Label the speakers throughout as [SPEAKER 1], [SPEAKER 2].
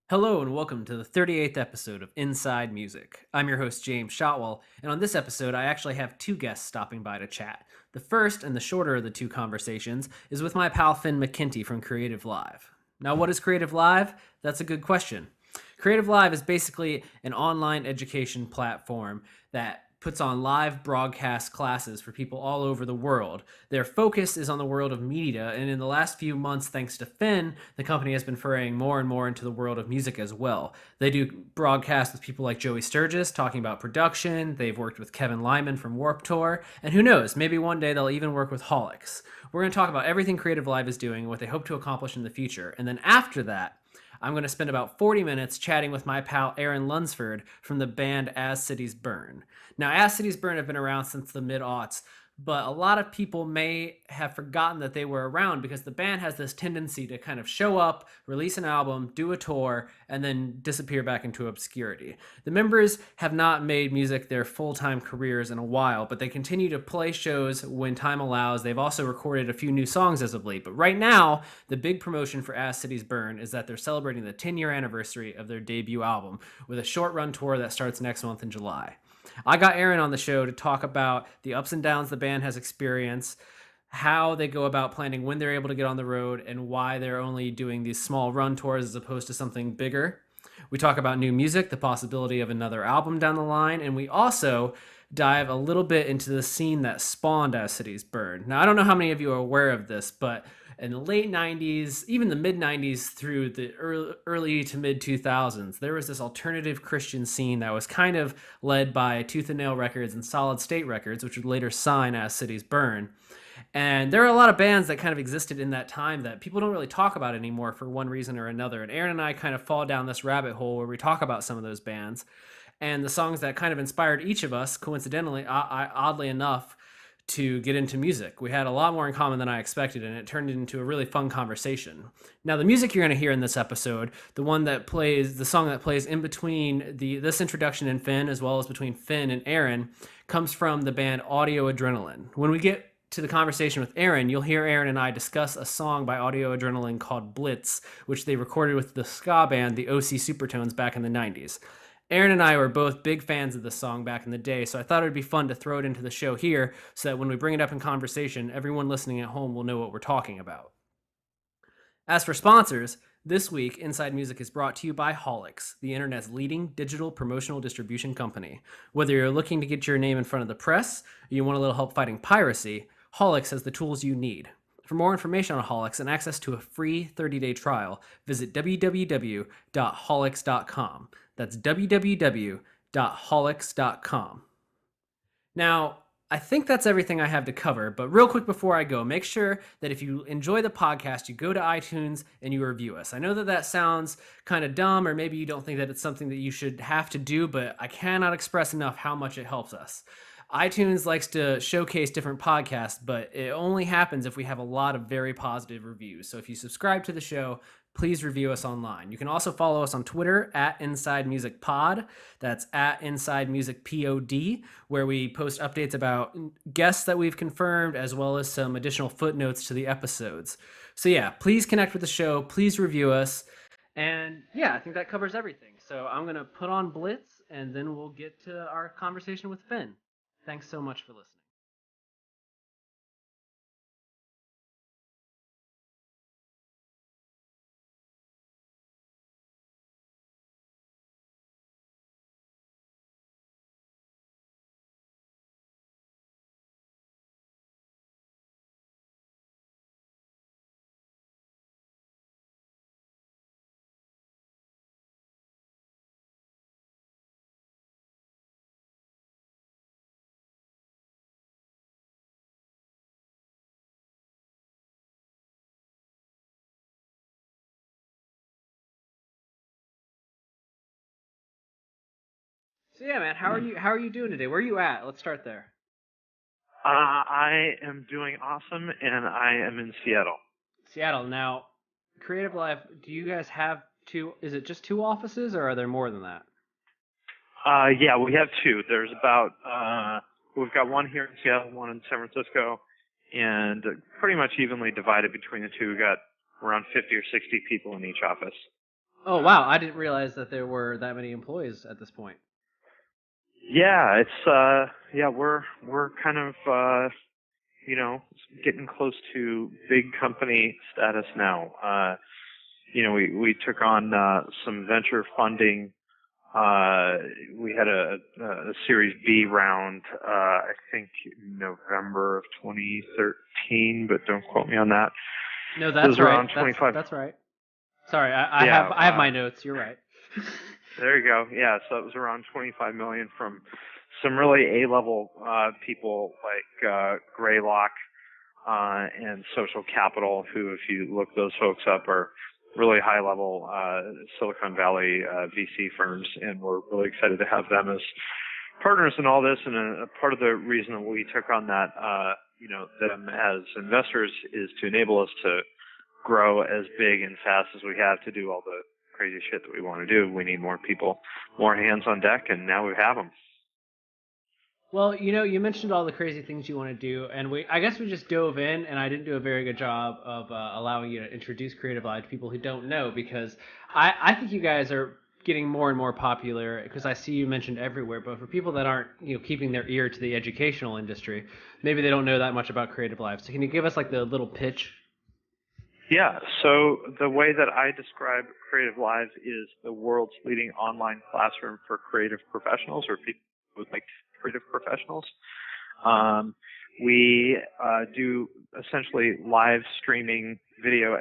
[SPEAKER 1] Hello and welcome to the 38th episode of Inside Music. I'm your host, James Shotwell, and on this episode, I actually have two guests stopping by to chat. The first and the shorter of the two conversations is with my pal Finn McKenty from CreativeLive. Now, what is CreativeLive? That's a good question. CreativeLive is basically an online education platform that puts on live broadcast classes for people all over the world. Their focus is on the world of media, and in the last few months, thanks to Finn, the company has been foraying more and more into the world of music as well. They do broadcasts with people like Joey Sturgis talking about production. They've worked with Kevin Lyman from Warped Tour, and who knows, maybe one day they'll even work with Holics. We're going to talk about everything CreativeLive is doing and what they hope to accomplish in the future. And then after that, I'm going to spend about 40 minutes chatting with my pal Aaron Lunsford from the band As Cities Burn. Now, As Cities Burn have been around since the mid-aughts, but a lot of people may have forgotten that they were around because the band has this tendency to kind of show up, release an album, do a tour, and then disappear back into obscurity. The members have not made music their full-time careers in a while, but they continue to play shows when time allows. They've also recorded a few new songs as of late, but right now, the big promotion for As Cities Burn is that they're celebrating the 10-year anniversary of their debut album with a short-run tour that starts next month in July. I got Aaron on the show to talk about the ups and downs the band has experienced, how they go about planning when they're able to get on the road, and why they're only doing these small run tours as opposed to something bigger. We talk about new music, the possibility of another album down the line, and we also dive a little bit into the scene that spawned As Cities Burn. Now, I don't know how many of you are aware of this, but in the late 90s, even the mid 90s through the early to mid 2000s, there was this alternative Christian scene that was kind of led by Tooth and Nail Records and Solid State Records, which would later sign As Cities Burn. And there are a lot of bands that kind of existed in that time that people don't really talk about anymore for one reason or another. And Aaron and I kind of fall down this rabbit hole where we talk about some of those bands and the songs that kind of inspired each of us, coincidentally, oddly enough, to get into music. We had a lot more in common than I expected, and it turned into a really fun conversation. Now, the music you're going to hear in this episode, the song that plays in between this introduction and Finn, as well as between Finn and Aaron, comes from the band Audio Adrenaline. When we get to the conversation with Aaron, you'll hear Aaron and I discuss a song by Audio Adrenaline called Blitz, which they recorded with the ska band, the OC Supertones, back in the 90s. Aaron and I were both big fans of this song back in the day, so I thought it would be fun to throw it into the show here so that when we bring it up in conversation, everyone listening at home will know what we're talking about. As for sponsors, this week, Inside Music is brought to you by Holics, the internet's leading digital promotional distribution company. Whether you're looking to get your name in front of the press or you want a little help fighting piracy, Holics has the tools you need. For more information on Holics and access to a free 30-day trial, visit www.holics.com. That's www.holics.com. Now, I think that's everything I have to cover, but real quick before I go, make sure that if you enjoy the podcast, you go to iTunes and you review us. I know that sounds kind of dumb, or maybe you don't think that it's something that you should have to do, but I cannot express enough how much it helps us. iTunes likes to showcase different podcasts, but it only happens if we have a lot of very positive reviews. So if you subscribe to the show, please review us online. You can also follow us on Twitter at Inside Music Pod. That's at Inside Music POD, where we post updates about guests that we've confirmed, as well as some additional footnotes to the episodes. So yeah, please connect with the show. Please review us. And yeah, I think that covers everything. So I'm going to put on Blitz, and then we'll get to our conversation with Finn. Thanks so much for listening. So yeah, man, how are you doing today? Where are you at? Let's start there.
[SPEAKER 2] I am doing awesome, and I am in Seattle.
[SPEAKER 1] Seattle. Now, CreativeLive, do you guys have is it just two offices or are there more than that?
[SPEAKER 2] Yeah, we have two. We've got one here in Seattle, one in San Francisco, and pretty much evenly divided between the two. We've got around 50 or 60 people in each office.
[SPEAKER 1] Oh wow, I didn't realize that there were that many employees at this point.
[SPEAKER 2] Yeah, it's we're kind of getting close to big company status now. We took on some venture funding. We had a Series B round, I think November of 2013, but don't quote me on that.
[SPEAKER 1] No,
[SPEAKER 2] It was
[SPEAKER 1] that's right.
[SPEAKER 2] around 25.
[SPEAKER 1] That's right. Sorry, I
[SPEAKER 2] Yeah,
[SPEAKER 1] have my notes. You're right.
[SPEAKER 2] there you go. Yeah, so it was around 25 million from some really A-level people like Greylock and Social Capital, who, if you look those folks up, are really high-level Silicon Valley VC firms, and we're really excited to have them as partners in all this. And a part of the reason that we took on that, them as investors, is to enable us to grow as big and fast as we have to do all the crazy shit that we want to do. We need more people, more hands on deck, and now we have them.
[SPEAKER 1] Well, you mentioned all the crazy things you want to do, and I guess we just dove in, and I didn't do a very good job of allowing you to introduce CreativeLive to people who don't know, because I think you guys are getting more and more popular, because I see you mentioned everywhere, but for people that aren't, keeping their ear to the educational industry, maybe they don't know that much about CreativeLive. So can you give us like the little pitch?
[SPEAKER 2] Yeah, so the way that I describe CreativeLive is the world's leading online classroom for creative professionals, or people who like creative professionals. We do essentially live streaming video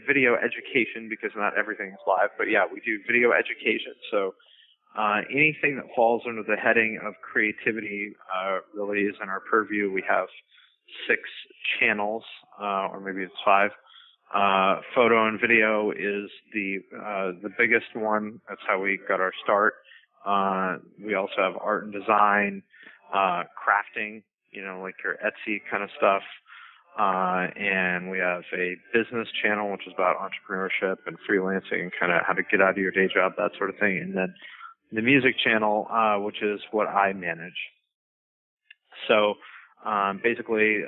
[SPEAKER 2] video education, because not everything is live, but yeah, we do video education. So anything that falls under the heading of creativity really is in our purview. We have 6 channels, or maybe it's 5. Photo and video is the biggest one. That's how we got our start. We also have art and design, crafting, like your Etsy kind of stuff. And we have a business channel, which is about entrepreneurship and freelancing and kind of how to get out of your day job, that sort of thing. And then the music channel, which is what I manage. So basically,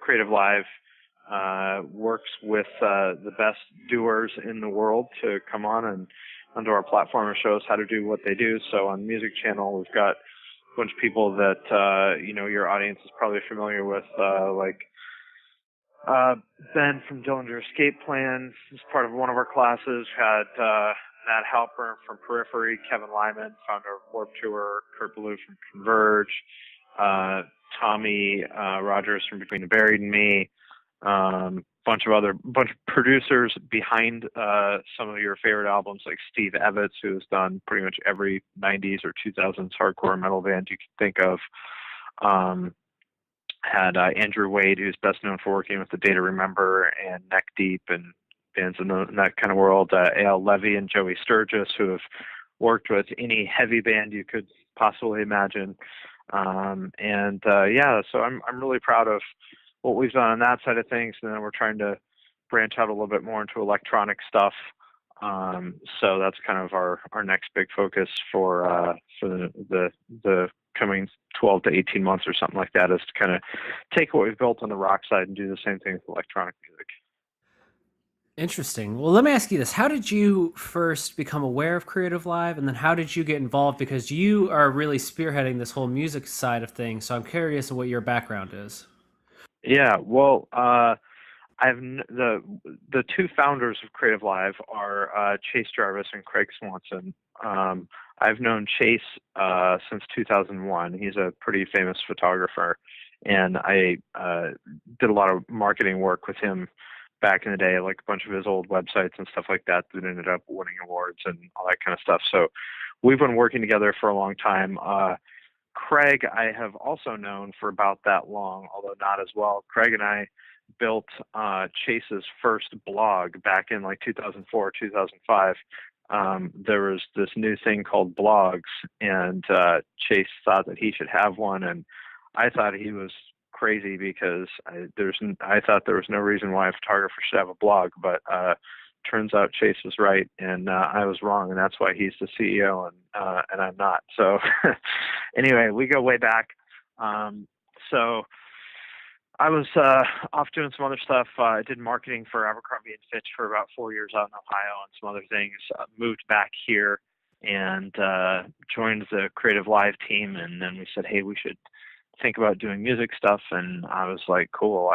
[SPEAKER 2] CreativeLive works with the best doers in the world to come on and onto our platform and show us how to do what they do. So on the music channel, we've got a bunch of people that your audience is probably familiar with, like Ben from Dillinger Escape Plan is part of one of our classes. Had Matt Halpern from Periphery, Kevin Lyman, founder of Warped Tour, Kurt Ballou from Converge, Tommy Rogers from Between the Buried and Me, bunch of producers behind some of your favorite albums, like Steve Evans, who has done pretty much every 90s or 2000s hardcore metal band you can think of. Had Andrew Wade, who's best known for working with the Day to Remember and Neck Deep and bands in that kind of world. Al Levy and Joey Sturgis, who have worked with any heavy band you could possibly imagine. So I'm really proud of what we've done on that side of things, and then we're trying to branch out a little bit more into electronic stuff. So that's kind of our next big focus for the coming 12 to 18 months or something like that, is to kind of take what we've built on the rock side and do the same thing with electronic music.
[SPEAKER 1] Interesting. Well, let me ask you this. How did you first become aware of CreativeLive, and then how did you get involved? Because you are really spearheading this whole music side of things, so I'm curious what your background is.
[SPEAKER 2] Yeah, well, I've the 2 founders of CreativeLive are Chase Jarvis and Craig Swanson. I've known Chase since 2001. He's a pretty famous photographer, and I did a lot of marketing work with him back in the day, like a bunch of his old websites and stuff like that ended up winning awards and all that kind of stuff. So we've been working together for a long time. Craig, I have also known for about that long, although not as well. Craig and I built Chase's first blog back in like 2004, 2005. There was this new thing called blogs, and Chase thought that he should have one, and I thought he was crazy because I thought there was no reason why a photographer should have a blog, but turns out Chase was right and I was wrong, and that's why he's the CEO and I'm not. So anyway, we go way back. So I was off doing some other stuff. I did marketing for Abercrombie and Fitch for about 4 years out in Ohio and some other things. Moved back here and joined the CreativeLive team, and then we said, hey, we should think about doing music stuff. And I was like, cool,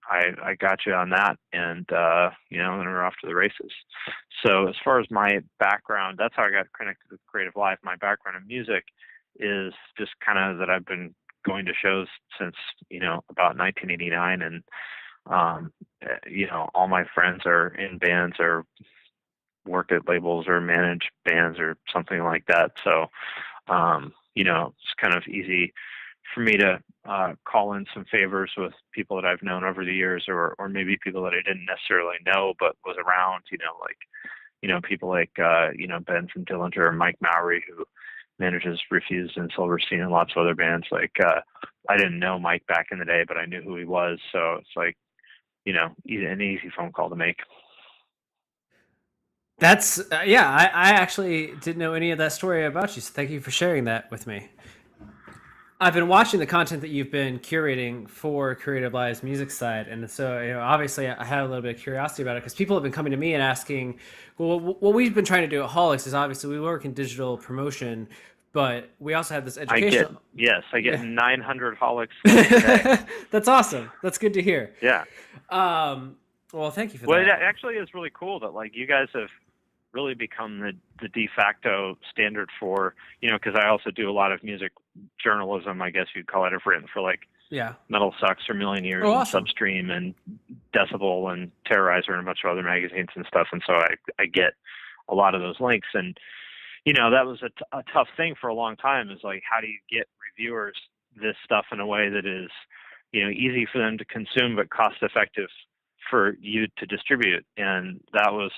[SPEAKER 2] I got you on that, and then we're off to the races. So as far as my background, that's how I got connected with CreativeLive. My background in music is just kind of that I've been going to shows since about 1989, and all my friends are in bands or work at labels or manage bands or something like that. So it's kind of easy for me to call in some favors with people that I've known over the years, or maybe people that I didn't necessarily know but was around, people like Ben from Dillinger or Mike Mowry, who manages Refused and Silverstein and lots of other bands. I didn't know Mike back in the day, but I knew who he was. So it's like, an easy phone call to make.
[SPEAKER 1] That's I actually didn't know any of that story about you, so thank you for sharing that with me. I've been watching the content that you've been curating for CreativeLive's music side, and so obviously I had a little bit of curiosity about it because people have been coming to me and asking, well, what we've been trying to do at Holics is obviously we work in digital promotion, but we also have this educational.
[SPEAKER 2] I get 900 Holics today.
[SPEAKER 1] That's awesome. That's good to hear.
[SPEAKER 2] Yeah.
[SPEAKER 1] Well, thank you for that.
[SPEAKER 2] Well, it actually is really cool that you guys have really become the de facto standard for, because I also do a lot of music journalism, I guess you'd call it. I've written for Metal Sucks or Million Years and
[SPEAKER 1] awesome.
[SPEAKER 2] Substream and Decibel and Terrorizer and a bunch of other magazines and stuff. And so I get a lot of those links. And, that was a tough thing for a long time, is how do you get reviewers this stuff in a way that is, easy for them to consume but cost effective for you to distribute. And that was,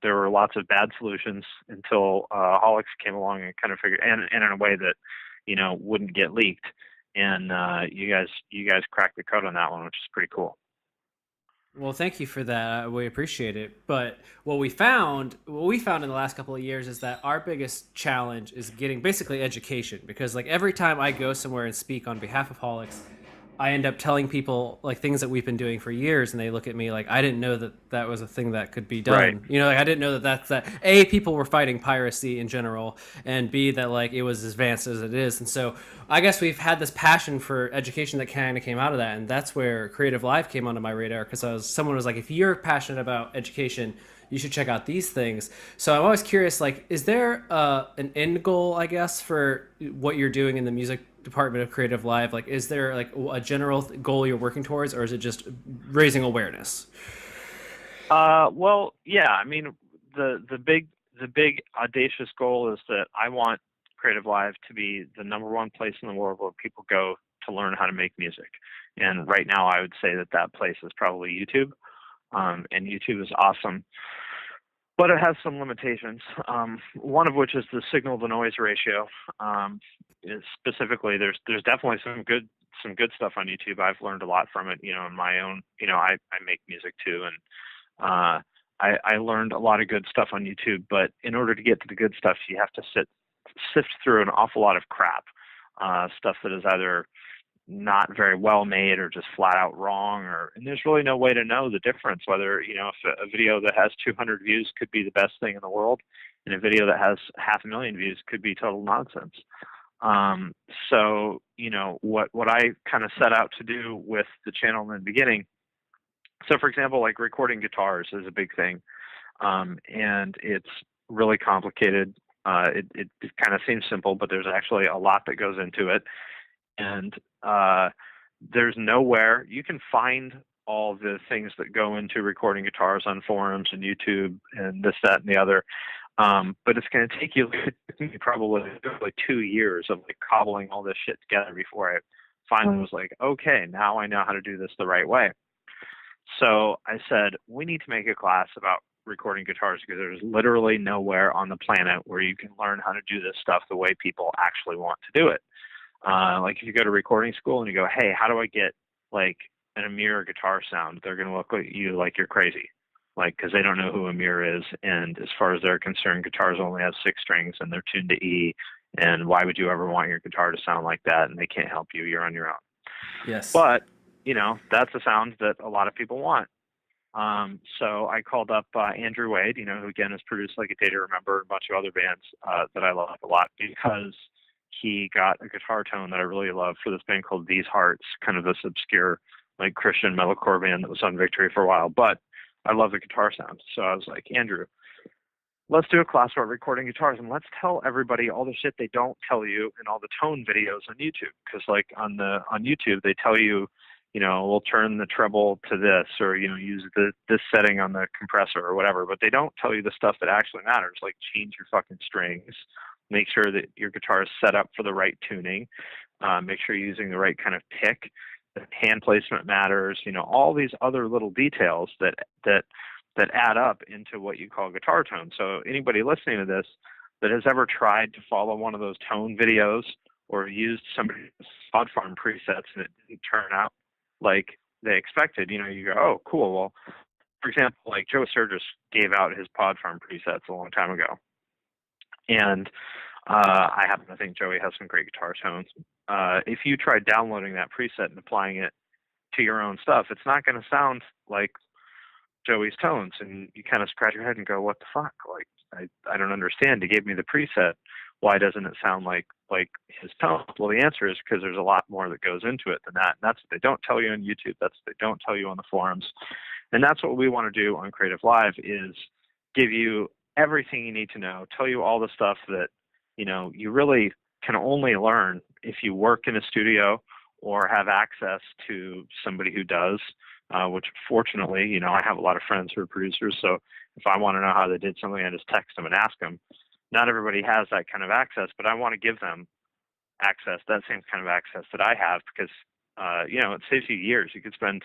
[SPEAKER 2] there were lots of bad solutions until Holics came along and kind of figured, and in a way that, wouldn't get leaked. And you guys cracked the code on that one, which is pretty cool.
[SPEAKER 1] Well, thank you for that. We appreciate it. But what we found in the last couple of years is that our biggest challenge is getting basically education, because every time I go somewhere and speak on behalf of Holics, I end up telling people things that we've been doing for years, and they look at me like I didn't know that was a thing that could be done.
[SPEAKER 2] Right.
[SPEAKER 1] I didn't know that A, people were fighting piracy in general, and B, that it was as advanced as it is. And so I guess we've had this passion for education that kind of came out of that, and that's where CreativeLive came onto my radar, because someone was like, if you're passionate about education, you should check out these things. So I'm always curious, is there an end goal, I guess, for what you're doing in the music department of CreativeLive? Is there a general goal you're working towards, or is it just raising awareness?
[SPEAKER 2] Well, yeah. I mean, the big audacious goal is that I want CreativeLive to be the number one place in the world where people go to learn how to make music. And right now, I would say that place is probably YouTube. And YouTube is awesome, but it has some limitations. One of which is the signal to noise ratio. Specifically, there's definitely some good stuff on YouTube. I've learned a lot from it. In my own, I make music too, and I learned a lot of good stuff on YouTube. But in order to get to the good stuff, you have to sift through an awful lot of crap, stuff that is either not very well made or just flat out wrong, and there's really no way to know the difference, whether if a video that has 200 views could be the best thing in the world, and a video that has 500,000 views could be total nonsense. So what I kind of set out to do with the channel in the beginning, so for example, recording guitars is a big thing, and it's really complicated. It kind of seems simple, but there's actually a lot that goes into it. And there's nowhere you can find all the things that go into recording guitars on forums and YouTube and this, that, and the other. But it's going to take you probably 2 years of cobbling all this shit together before I finally was like, okay, now I know how to do this the right way. So I said, we need to make a class about recording guitars, because there's literally nowhere on the planet where you can learn how to do this stuff the way people actually want to do it. If you go to recording school and you go, hey, how do I get an Amir guitar sound? They're going to look at you like you're crazy, because they don't know who Amir is. And as far as they're concerned, guitars only have 6 strings and they're tuned to E. And why would you ever want your guitar to sound like that? And they can't help you. You're on your own.
[SPEAKER 1] Yes.
[SPEAKER 2] But that's a sound that a lot of people want. So I called up Andrew Wade, who again has produced like A Day to Remember and a bunch of other bands that I love a lot, because he got a guitar tone that I really love for this band called These Hearts, kind of this obscure like Christian metalcore band that was on Victory for a while. But I love the guitar sound. So I was like, Andrew, let's do a class about recording guitars, and let's tell everybody all the shit they don't tell you in all the tone videos on YouTube. Because like on YouTube, they tell you, we'll turn the treble to this, or, use this setting on the compressor or whatever, but they don't tell you the stuff that actually matters, like change your fucking strings, make sure that your guitar is set up for the right tuning, make sure you're using the right kind of pick, the hand placement matters, all these other little details that add up into what you call guitar tone. So anybody listening to this that has ever tried to follow one of those tone videos or used somebody's Pod Farm presets and it didn't turn out like they expected, you go, oh, cool. Well, for example, like Joe Sturgis gave out his Pod Farm presets a long time ago. And I happen to think Joey has some great guitar tones. If you try downloading that preset and applying it to your own stuff, it's not going to sound like Joey's tones. And you kind of scratch your head and go, what the fuck? Like, I don't understand. He gave me the preset. Why doesn't it sound like his tone? Well, the answer is because there's a lot more that goes into it than that. And that's what they don't tell you on YouTube. That's what they don't tell you on the forums. And that's what we want to do on CreativeLive, is give you everything you need to know, tell you all the stuff that, you really can only learn if you work in a studio or have access to somebody who does, which fortunately, I have a lot of friends who are producers. So if I want to know how they did something, I just text them and ask them. Not everybody has that kind of access, but I want to give them access, that same kind of access that I have, because, it saves you years. You could spend,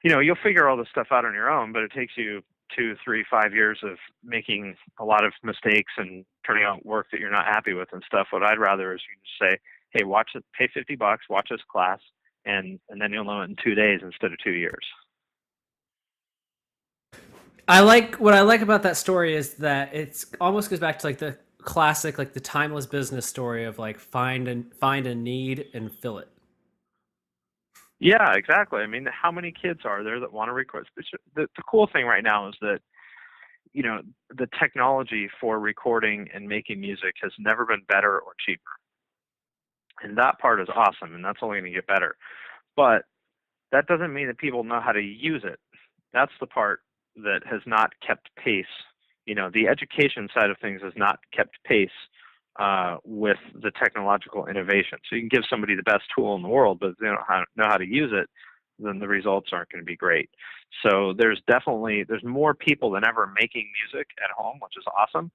[SPEAKER 2] you'll figure all this stuff out on your own, but it takes you 2, 3, 5 years of making a lot of mistakes and turning out work that you're not happy with and stuff. What I'd rather is you just say, hey, watch it, pay $50, watch this class, and then you'll know it in 2 days instead of 2 years.
[SPEAKER 1] What I like about that story is that it's almost goes back to like the classic, like the timeless business story of like find a need and fill it.
[SPEAKER 2] Yeah, exactly. I mean, how many kids are there that want to record? The cool thing right now is that, the technology for recording and making music has never been better or cheaper. And that part is awesome, and that's only going to get better. But that doesn't mean that people know how to use it. That's the part that has not kept pace. The education side of things has not kept pace with the technological innovation. So you can give somebody the best tool in the world, but if they don't know how to use it, then the results aren't going to be great. So there's more people than ever making music at home, which is awesome.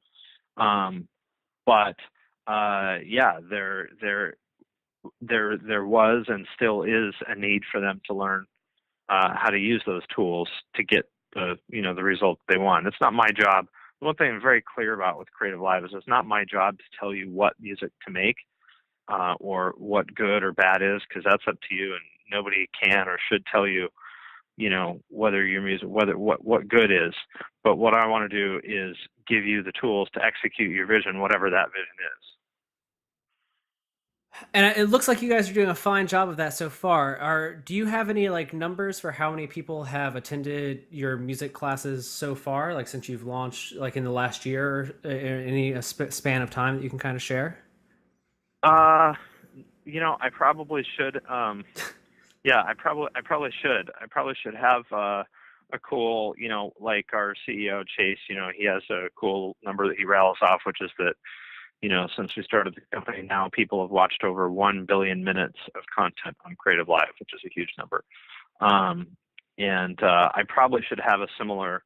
[SPEAKER 2] There was and still is a need for them to learn how to use those tools to get the result they want. It's not my job. One thing I'm very clear about with CreativeLive is it's not my job to tell you what music to make or what good or bad is, because that's up to you, and nobody can or should tell you, whether your music, what good is. But what I want to do is give you the tools to execute your vision, whatever that vision is.
[SPEAKER 1] And it looks like you guys are doing a fine job of that so far. Do you have any like numbers for how many people have attended your music classes so far, like since you've launched, like in the last year, or any span of time that you can kind of share?
[SPEAKER 2] I probably should. Yeah, I probably should. I probably should have a cool, like our CEO Chase. He has a cool number that he rattles off, which is that, since we started the company, now people have watched over 1 billion minutes of content on CreativeLive, which is a huge number. I probably should have a similar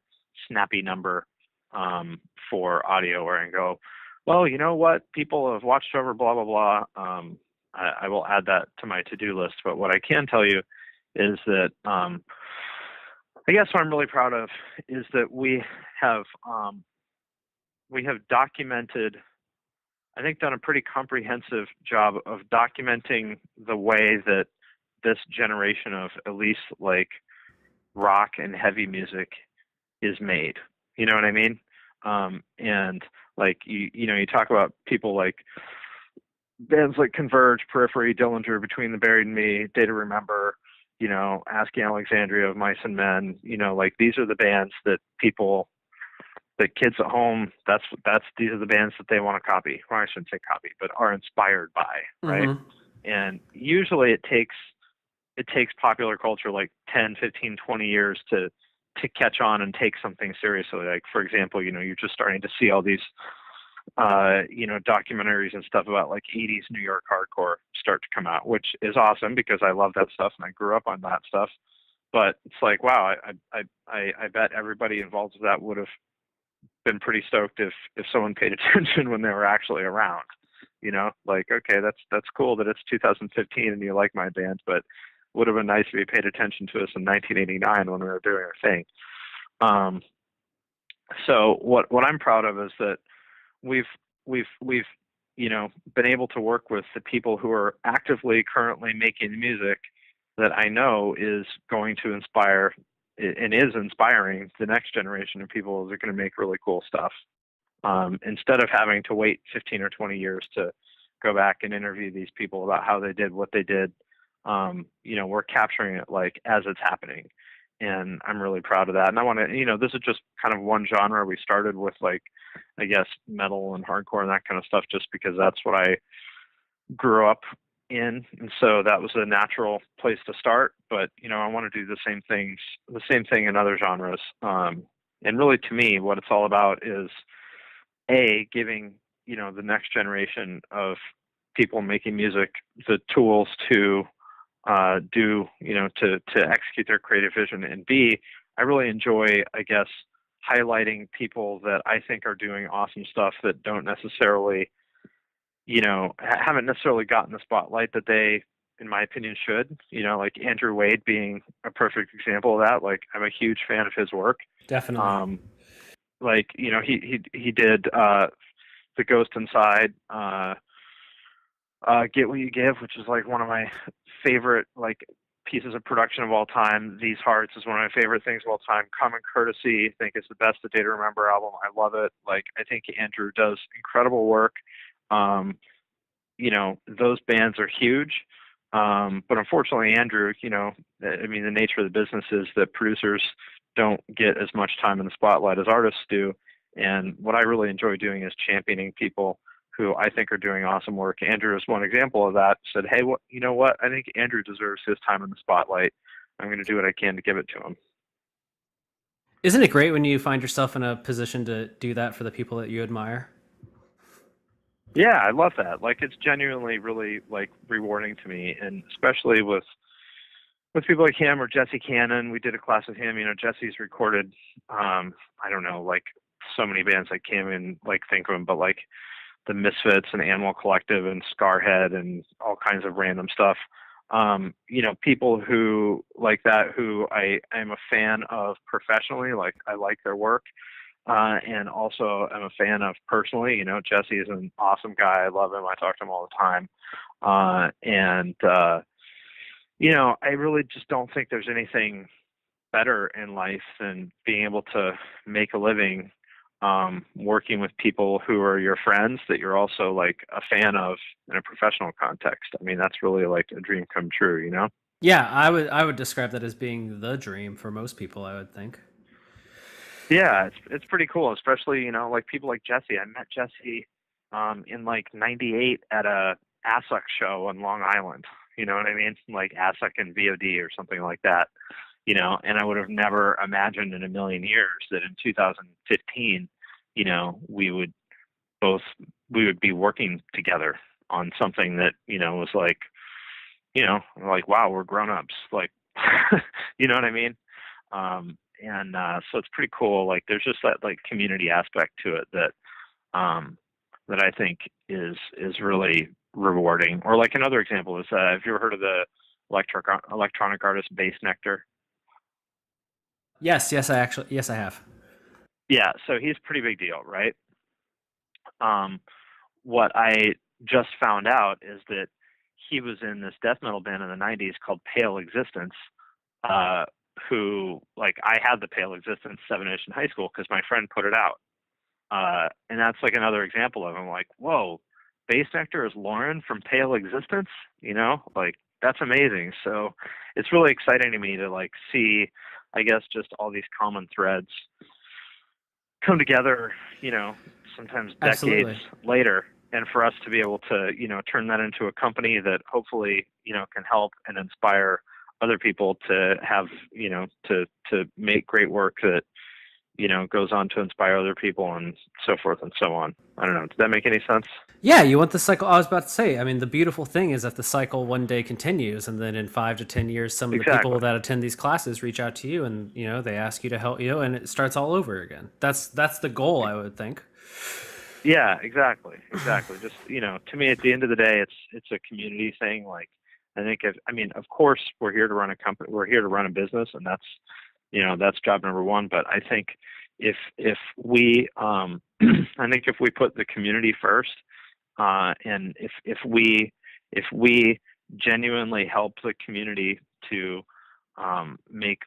[SPEAKER 2] snappy number for audio, where I can go, well, you know what? People have watched over blah, blah, blah. I will add that to my to-do list. But what I can tell you is that I guess what I'm really proud of is that we have documented, I think, done a pretty comprehensive job of documenting the way that this generation of at least like rock and heavy music is made. You know what I mean? And like you talk about people like bands like Converge, Periphery, Dillinger, Between the Buried and Me, Day to Remember, Asking Alexandria of Mice and Men, like these are the bands that kids at home, these are the bands that they want to copy. Well, I shouldn't say copy, but are inspired by, right?
[SPEAKER 1] Mm-hmm.
[SPEAKER 2] And usually it takes popular culture like 10, 15, 20 years to catch on and take something seriously. Like, for example, you're just starting to see all these documentaries and stuff about like 80s New York hardcore start to come out, which is awesome because I love that stuff and I grew up on that stuff. But it's like, wow, I bet everybody involved with that would have been pretty stoked if someone paid attention when they were actually around. Like, okay, that's cool that it's 2015 and you like my band, but would have been nice if you paid attention to us in 1989 when we were doing our thing. So what I'm proud of is that we've been able to work with the people who are actively currently making music that I know is going to inspire and is inspiring the next generation of people that are going to make really cool stuff. Instead of having to wait 15 or 20 years to go back and interview these people about how they did what they did, we're capturing it like as it's happening. And I'm really proud of that. And I want to, this is just kind of one genre. We started with like, I guess, metal and hardcore and that kind of stuff, just because that's what I grew up in. And so that was a natural place to start. But, I want to do the same thing in other genres. And really, to me, what it's all about is giving, the next generation of people making music the tools to to execute their creative vision. And B, I really enjoy, I guess, highlighting people that I think are doing awesome stuff that don't necessarily, haven't necessarily gotten the spotlight that they, in my opinion, should. Like Andrew Wade being a perfect example of that. Like, I'm a huge fan of his work.
[SPEAKER 1] Definitely.
[SPEAKER 2] He did The Ghost Inside, Get What You Give, which is like one of my favorite like pieces of production of all time. These Hearts is one of my favorite things of all time. Common Courtesy, I think, is the best A Day to Remember album. I love it. Like, I think Andrew does incredible work. Those bands are huge. But unfortunately, Andrew, the nature of the business is that producers don't get as much time in the spotlight as artists do. And what I really enjoy doing is championing people who I think are doing awesome work. Andrew is one example of that. Said, hey, you know what? I think Andrew deserves his time in the spotlight. I'm going to do what I can to give it to him.
[SPEAKER 1] Isn't it great when you find yourself in a position to do that for the people that you admire?
[SPEAKER 2] Yeah, I love that. Like, it's genuinely really like rewarding to me, and especially with people like him or Jesse Cannon. We did a class with him. Jesse's recorded, I don't know, like so many bands I can't even like think of them, but like the Misfits and Animal Collective and Scarhead and all kinds of random stuff. People who like that, who I am a fan of professionally, like I like their work. And also I'm a fan of personally. Jesse is an awesome guy. I love him. I talk to him all the time. I really just don't think there's anything better in life than being able to make a living working with people who are your friends that you're also like a fan of in a professional context. I mean, that's really like a dream come true,
[SPEAKER 1] Yeah, I would describe that as being the dream for most people, I would think.
[SPEAKER 2] Yeah, it's pretty cool, especially, like people like Jesse. I met Jesse in like 98 at a ASUC show in Long Island. You know what I mean? Like ASUC and VOD or something like that. And I would have never imagined in a million years that in 2015, we would be working together on something that, was like, wow, we're grown-ups. Like, you know what I mean? So it's pretty cool. Like, there's just that like community aspect to it that I think is really rewarding. Or like another example is, have you ever heard of the electronic artist Bass Nectar?
[SPEAKER 1] Yes, I have.
[SPEAKER 2] Yeah, so he's a pretty big deal, right? What I just found out is that he was in this death metal band in the 90s called Pale Existence, who, like, I had the Pale Existence 7-inch in high school because my friend put it out. And that's like another example of him, like, whoa, Bass Nectar is Lauren from Pale Existence? Like, that's amazing. So it's really exciting to me to like see, I guess, just all these common threads come together, sometimes decades
[SPEAKER 1] Absolutely.
[SPEAKER 2] later, and for us to be able to, turn that into a company that hopefully, can help and inspire other people to have, to make great work that, goes on to inspire other people and so forth and so on. I don't know. Did that make any sense?
[SPEAKER 1] Yeah, you want the cycle. I was about to say, I mean, the beautiful thing is that the cycle one day continues, and then in 5 to 10 years, some of the people
[SPEAKER 2] Exactly.
[SPEAKER 1] that attend these classes reach out to you, and they ask you to help, and it starts all over again. That's the goal, I would think.
[SPEAKER 2] Yeah, exactly. Exactly. Just, to me, at the end of the day, it's a community thing. Like, I think of course we're here to run a company, we're here to run a business, and that's job number one. But I think if we, I think if we put the community first, and if we genuinely help the community to make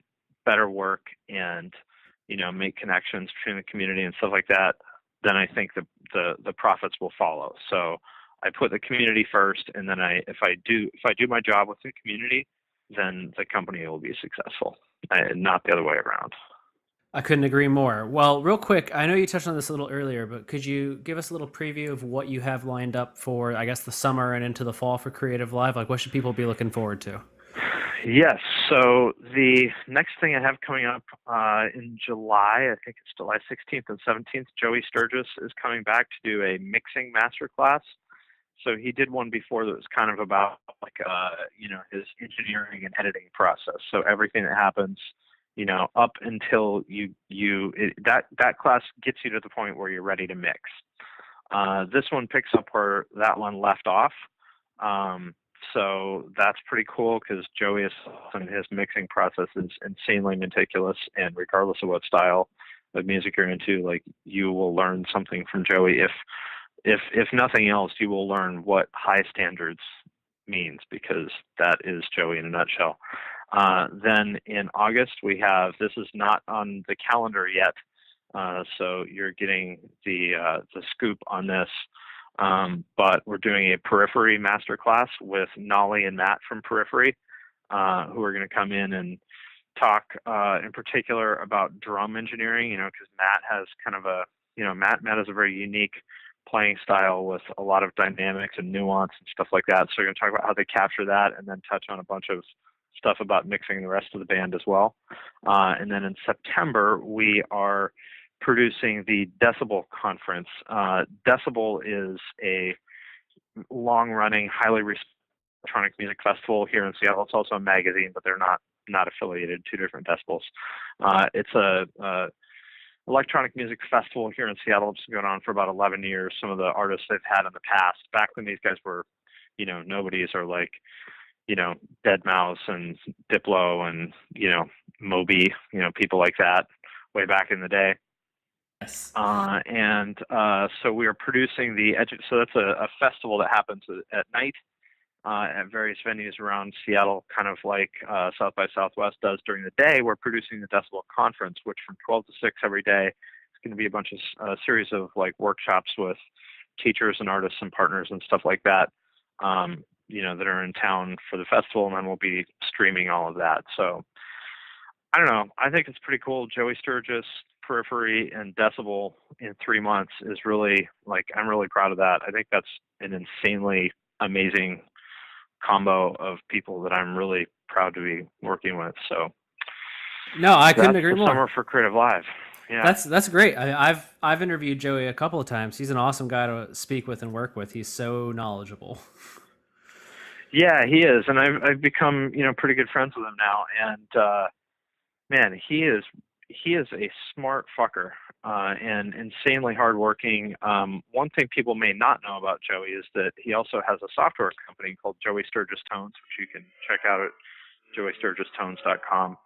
[SPEAKER 2] better work and make connections between the community and stuff like that, then I think the profits will follow. So I put the community first, and then if I do my job with the community, then the company will be successful, not the other way around.
[SPEAKER 1] I couldn't agree more. Well, real quick, I know you touched on this a little earlier, but could you give us a little preview of what you have lined up for, I guess, the summer and into the fall for Creative Live? Like, what should people be looking forward to?
[SPEAKER 2] Yes. So the next thing I have coming up in July, I think it's July 16th and 17th, Joey Sturgis is coming back to do a mixing masterclass. So he did one before that was kind of about like his engineering and editing process. So everything that happens, up until that class gets you to the point where you're ready to mix. This one picks up where that one left off. So that's pretty cool because Joey is, and his mixing process is insanely meticulous, and regardless of what style of music you're into, like, you will learn something from Joey. If nothing else, you will learn what high standards means, because that is Joey in a nutshell. Then in August this is not on the calendar yet, so you're getting the scoop on this. But we're doing a Periphery masterclass with Nolly and Matt from Periphery, who are going to come in and talk in particular about drum engineering, because Matt has kind of Matt has a very unique playing style with a lot of dynamics and nuance and stuff like that. So we're going to talk about how they capture that, and then touch on a bunch of stuff about mixing the rest of the band as well. And then in September, we are producing the Decibel Conference. Decibel is a long-running, highly respected electronic music festival here in Seattle. It's also a magazine, but they're not affiliated. Two different decibels. It's a electronic music festival here in Seattle. It's been going on for about 11 years. Some of the artists they've had in the past, back when these guys were, nobodies, are like, Deadmau5 and Diplo and, Moby, people like that way back in the day.
[SPEAKER 1] Yes.
[SPEAKER 2] So we are producing so that's a festival that happens at night at various venues around Seattle, kind of like South by Southwest does during the day. We're producing the Decibel Conference, which from 12 to 6 every day, it's going to be a bunch of series of like workshops with teachers and artists and partners and stuff like that, that are in town for the festival, and then we'll be streaming all of that. So I don't know. I think it's pretty cool. Joey Sturgis, Periphery, and Decibel in 3 months is really, like, I'm really proud of that. I think that's an insanely amazing combo of people that I'm really proud to be working with. So
[SPEAKER 1] No, I couldn't agree
[SPEAKER 2] the
[SPEAKER 1] more.
[SPEAKER 2] summer for Creative Live. Yeah.
[SPEAKER 1] That's great. I've interviewed Joey a couple of times. He's an awesome guy to speak with and work with. He's so knowledgeable.
[SPEAKER 2] Yeah, he is, and I've become pretty good friends with him now. And man, he is a smart fucker and insanely hardworking. One thing people may not know about Joey is that he also has a software company called Joey Sturgis Tones, which you can check out at joeysturgistones.com.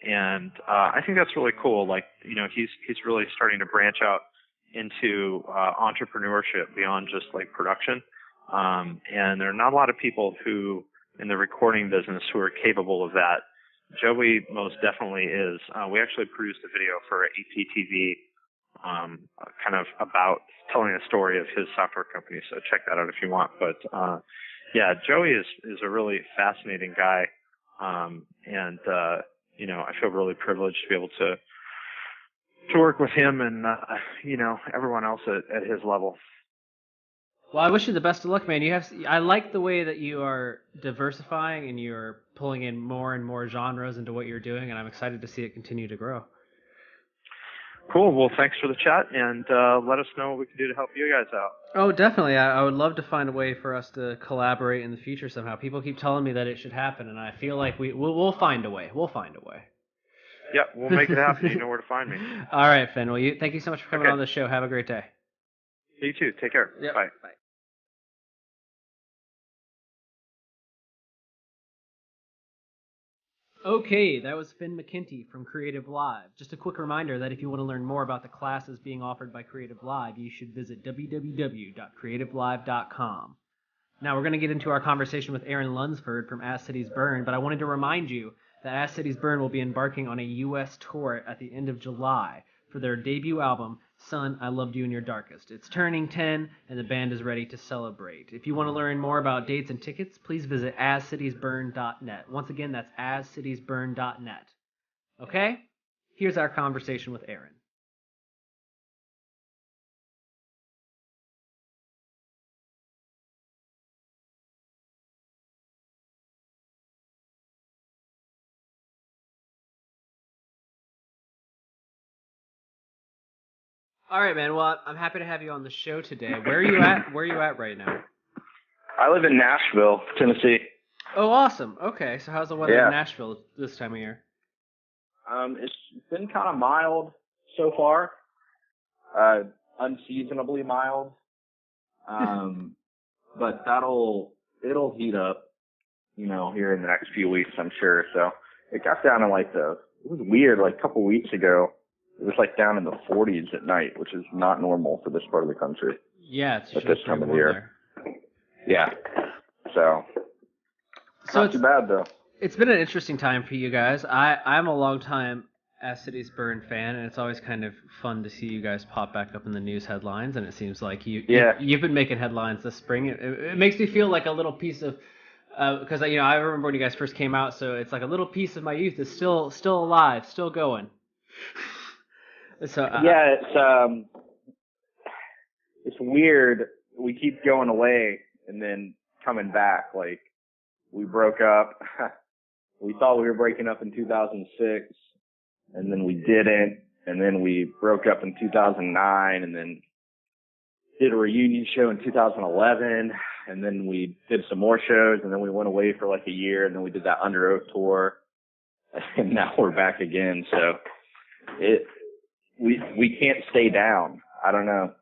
[SPEAKER 2] And I think that's really cool. Like, he's really starting to branch out into entrepreneurship beyond just like production. And there are not a lot of people who in the recording business who are capable of that. Joey most definitely is. We actually produced a video for APTV, kind of about telling the story of his software company. So check that out if you want. But Yeah, Joey is a really fascinating guy, and I feel really privileged to be able to work with him and everyone else at his level.
[SPEAKER 1] Well, I wish you the best of luck, man. I like the way that you are diversifying and you're pulling in more and more genres into what you're doing, and I'm excited to see it continue to grow.
[SPEAKER 2] Cool. Well, thanks for the chat, and let us know what we can do to help you guys out.
[SPEAKER 1] Oh, definitely. I would love to find a way for us to collaborate in the future somehow. People keep telling me that it should happen, and I feel like we'll find a way. We'll find a way.
[SPEAKER 2] Yeah, we'll make it happen. You know where to find me.
[SPEAKER 1] All right, Finn. Well, thank you so much for coming on the show. Have a great day.
[SPEAKER 2] You too. Take care.
[SPEAKER 1] Yep.
[SPEAKER 2] Bye.
[SPEAKER 1] Bye. Okay, that was Finn McKenty from CreativeLive. Just a quick reminder that if you want to learn more about the classes being offered by CreativeLive, you should visit www.creativelive.com. Now we're going to get into our conversation with Aaron Lunsford from As Cities Burn, but I wanted to remind you that As Cities Burn will be embarking on a U.S. tour at the end of July for their debut album, Son, I Loved You in Your Darkest. It's turning 10, and the band is ready to celebrate. If you want to learn more about dates and tickets, please visit ascitiesburn.net. Once again, that's ascitiesburn.net. Okay? Here's our conversation with Aaron. All right, man. Well, I'm happy to have you on the show today. Where are you at? Where are you at right now?
[SPEAKER 3] I live in Nashville, Tennessee.
[SPEAKER 1] Oh, awesome. Okay, so how's the weather in Nashville this time of year?
[SPEAKER 3] It's been kind of mild so far, unseasonably mild. But it'll heat up, here in the next few weeks, I'm sure. So it got down to it was weird, a couple weeks ago. It was down in the 40s at night, which is not normal for this part of the country.
[SPEAKER 1] Yeah, it's
[SPEAKER 3] at this time of the year.
[SPEAKER 1] There.
[SPEAKER 3] Yeah. So not too bad though.
[SPEAKER 1] It's been an interesting time for you guys. I'm a longtime As Cities Burn fan, and it's always kind of fun to see you guys pop back up in the news headlines. And it seems like you've been making headlines this spring. It makes me feel like a little piece of because I remember when you guys first came out, so it's like a little piece of my youth is still alive, still going. So
[SPEAKER 3] it's weird. We keep going away and then coming back. We broke up. We thought we were breaking up in 2006, and then we didn't. And then we broke up in 2009, and then did a reunion show in 2011. And then we did some more shows, and then we went away for a year, and then we did that Under Oath tour, and now we're back again. So we can't stay down. I don't know.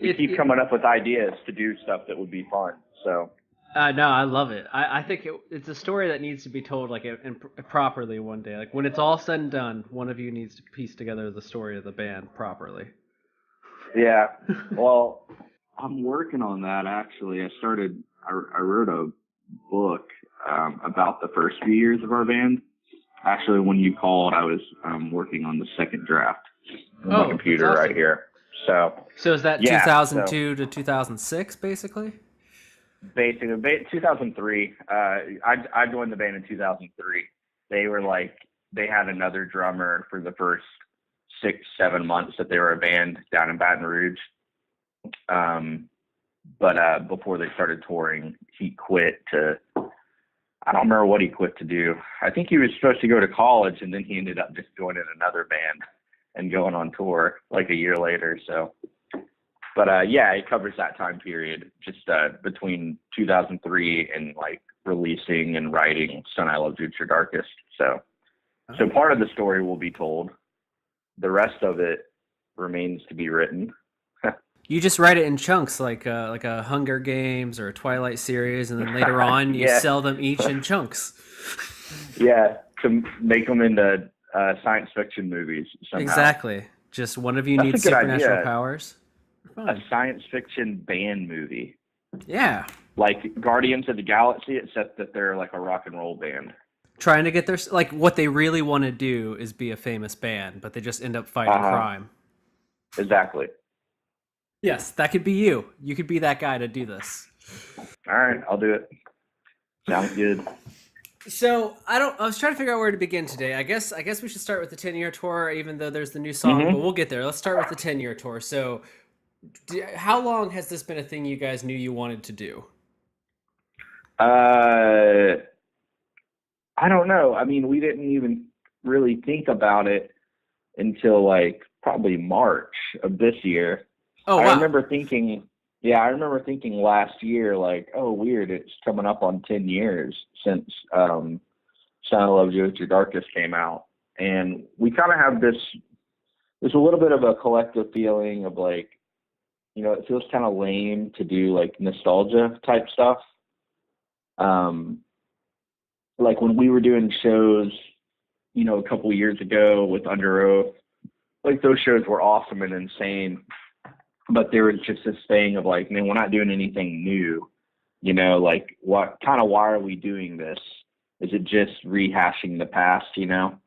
[SPEAKER 3] We keep coming up with ideas to do stuff that would be fun. So.
[SPEAKER 1] No, I love it. I think it's a story that needs to be told properly one day. When it's all said and done, one of you needs to piece together the story of the band properly.
[SPEAKER 3] Yeah. Well, I'm working on that actually. I wrote a book about the first few years of our band. Actually, when you called, I was working on the second draft on my computer right here.
[SPEAKER 1] So is that 2002 to 2006, basically?
[SPEAKER 3] Basically, 2003. I joined the band in 2003. They had another drummer for the first 6-7 months that they were a band down in Baton Rouge. But before they started touring, he quit I don't remember what he quit to do. I think he was supposed to go to college, and then he ended up just joining another band and going on tour a year later. So, but it covers that time period, just between 2003 and releasing and writing "Son, I Loved You at Your Darkest." So part of the story will be told. The rest of it remains to be written.
[SPEAKER 1] You just write it in chunks, like a Hunger Games or a Twilight series, and then later on you sell them each in chunks.
[SPEAKER 3] Yeah, to make them into science fiction movies somehow.
[SPEAKER 1] Exactly. Just one of you needs supernatural powers.
[SPEAKER 3] A science fiction band movie.
[SPEAKER 1] Yeah.
[SPEAKER 3] Like Guardians of the Galaxy, except that they're a rock and roll band.
[SPEAKER 1] Trying to get their what they really want to do is be a famous band, but they just end up fighting crime.
[SPEAKER 3] Exactly.
[SPEAKER 1] Yes, that could be you. You could be that guy to do this.
[SPEAKER 3] All right, I'll do it. Sounds good.
[SPEAKER 1] So I was trying to figure out where to begin today. I guess we should start with the 10-year tour, even though there's the new song, but we'll get there. Let's start with the 10-year tour. So how long has this been a thing you guys knew you wanted to do?
[SPEAKER 3] I don't know. I mean, we didn't even really think about it until like probably March of this year.
[SPEAKER 1] Oh, wow.
[SPEAKER 3] I remember thinking last year, like, oh, weird, it's coming up on 10 years since Son of Love You at Your Darkest came out. And we kind of have there's a little bit of a collective feeling of like, you know, it feels kind of lame to do like nostalgia type stuff. Like when we were doing shows, you know, a couple of years ago with Under Oath, like those shows were awesome and insane. But there was just this thing of like, man, we're not doing anything new, you know, like why are we doing this? Is it just rehashing the past, you know?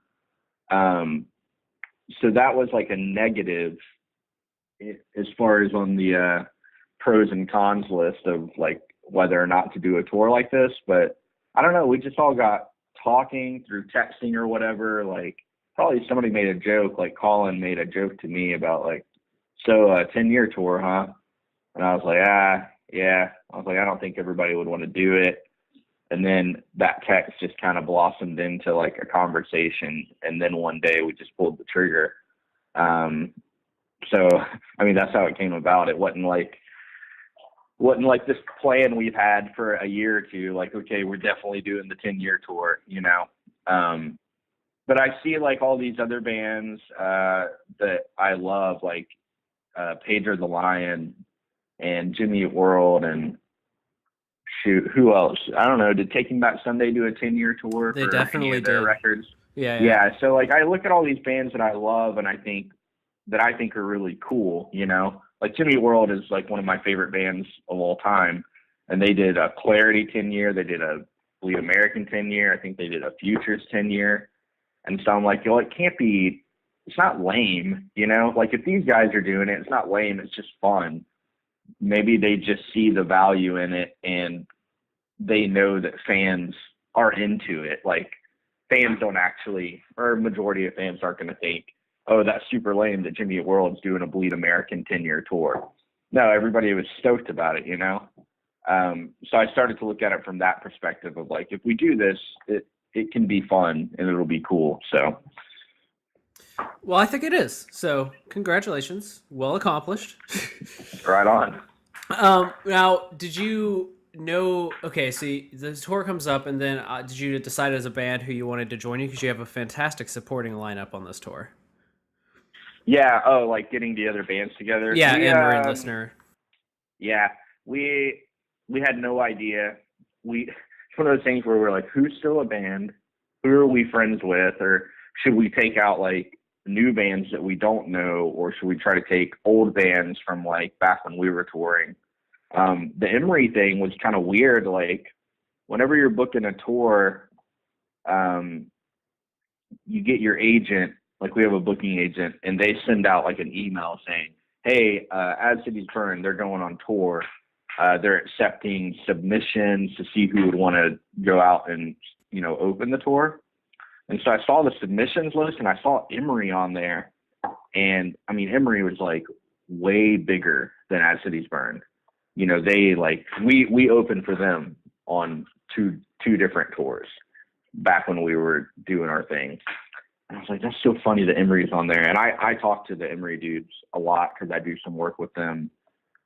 [SPEAKER 3] So that was like a negative as far as on the pros and cons list of like whether or not to do a tour like this. But I don't know, we just all got talking through texting or whatever. Like probably somebody made a joke, like Colin made a joke to me about like, so a 10-year tour, huh? And I was like, yeah. I was like, I don't think everybody would want to do it. And then that text just kind of blossomed into like a conversation. And then one day we just pulled the trigger. So, I mean, that's how it came about. It wasn't like this plan we've had for a year or two, like, okay, we're definitely doing the 10-year tour, you know? But I see like all these other bands that I love, like Pedro the Lion and Jimmy Eat World and shoot, who else? I don't know. Did Taking Back Sunday do a 10-year tour?
[SPEAKER 1] They
[SPEAKER 3] for
[SPEAKER 1] definitely
[SPEAKER 3] any of their
[SPEAKER 1] did.
[SPEAKER 3] Records?
[SPEAKER 1] Yeah.
[SPEAKER 3] So like I look at all these bands that I love and I think are really cool, you know? Like Jimmy Eat World is like one of my favorite bands of all time. And they did a Clarity 10-year. They did a Bleed American 10-year. I think they did a Futures 10-year. And so I'm like, yo, it's not lame, you know? Like if these guys are doing it, it's not lame. It's just fun. Maybe they just see the value in it and they know that fans are into it. Like fans don't actually, or majority of fans aren't going to think, oh, that's super lame that Jimmy Eat World's doing a Bleed American 10-year tour. No, everybody was stoked about it, you know? So I started to look at it from that perspective of like, if we do this, it can be fun and it'll be cool. So.
[SPEAKER 1] Well, I think it is. So congratulations. Well accomplished.
[SPEAKER 3] Right on.
[SPEAKER 1] Now, did you know, okay, so the tour comes up and then did you decide as a band who you wanted to join you? Because you have a fantastic supporting lineup on this tour.
[SPEAKER 3] Yeah. Oh, like getting the other bands together.
[SPEAKER 1] Yeah. And Marine Listener.
[SPEAKER 3] Yeah. We had no idea. It's one of those things where we're like, who's still a band? Who are we friends with? Or should we take out like new bands that we don't know? Or should we try to take old bands from like back when we were touring? The Emery thing was kind of weird. Like whenever you're booking a tour, you get your agent, like we have a booking agent, and they send out like an email saying, hey, As Cities Burn, they're going on tour. They're accepting submissions to see who would want to go out and, you know, open the tour. And so I saw the submissions list and I saw Emery on there. And I mean, Emery was like way bigger than As Cities Burn. You know, they like, we opened for them on two different tours back when we were doing our thing. And I was like, that's so funny that Emery's on there. And I talk to the Emery dudes a lot because I do some work with them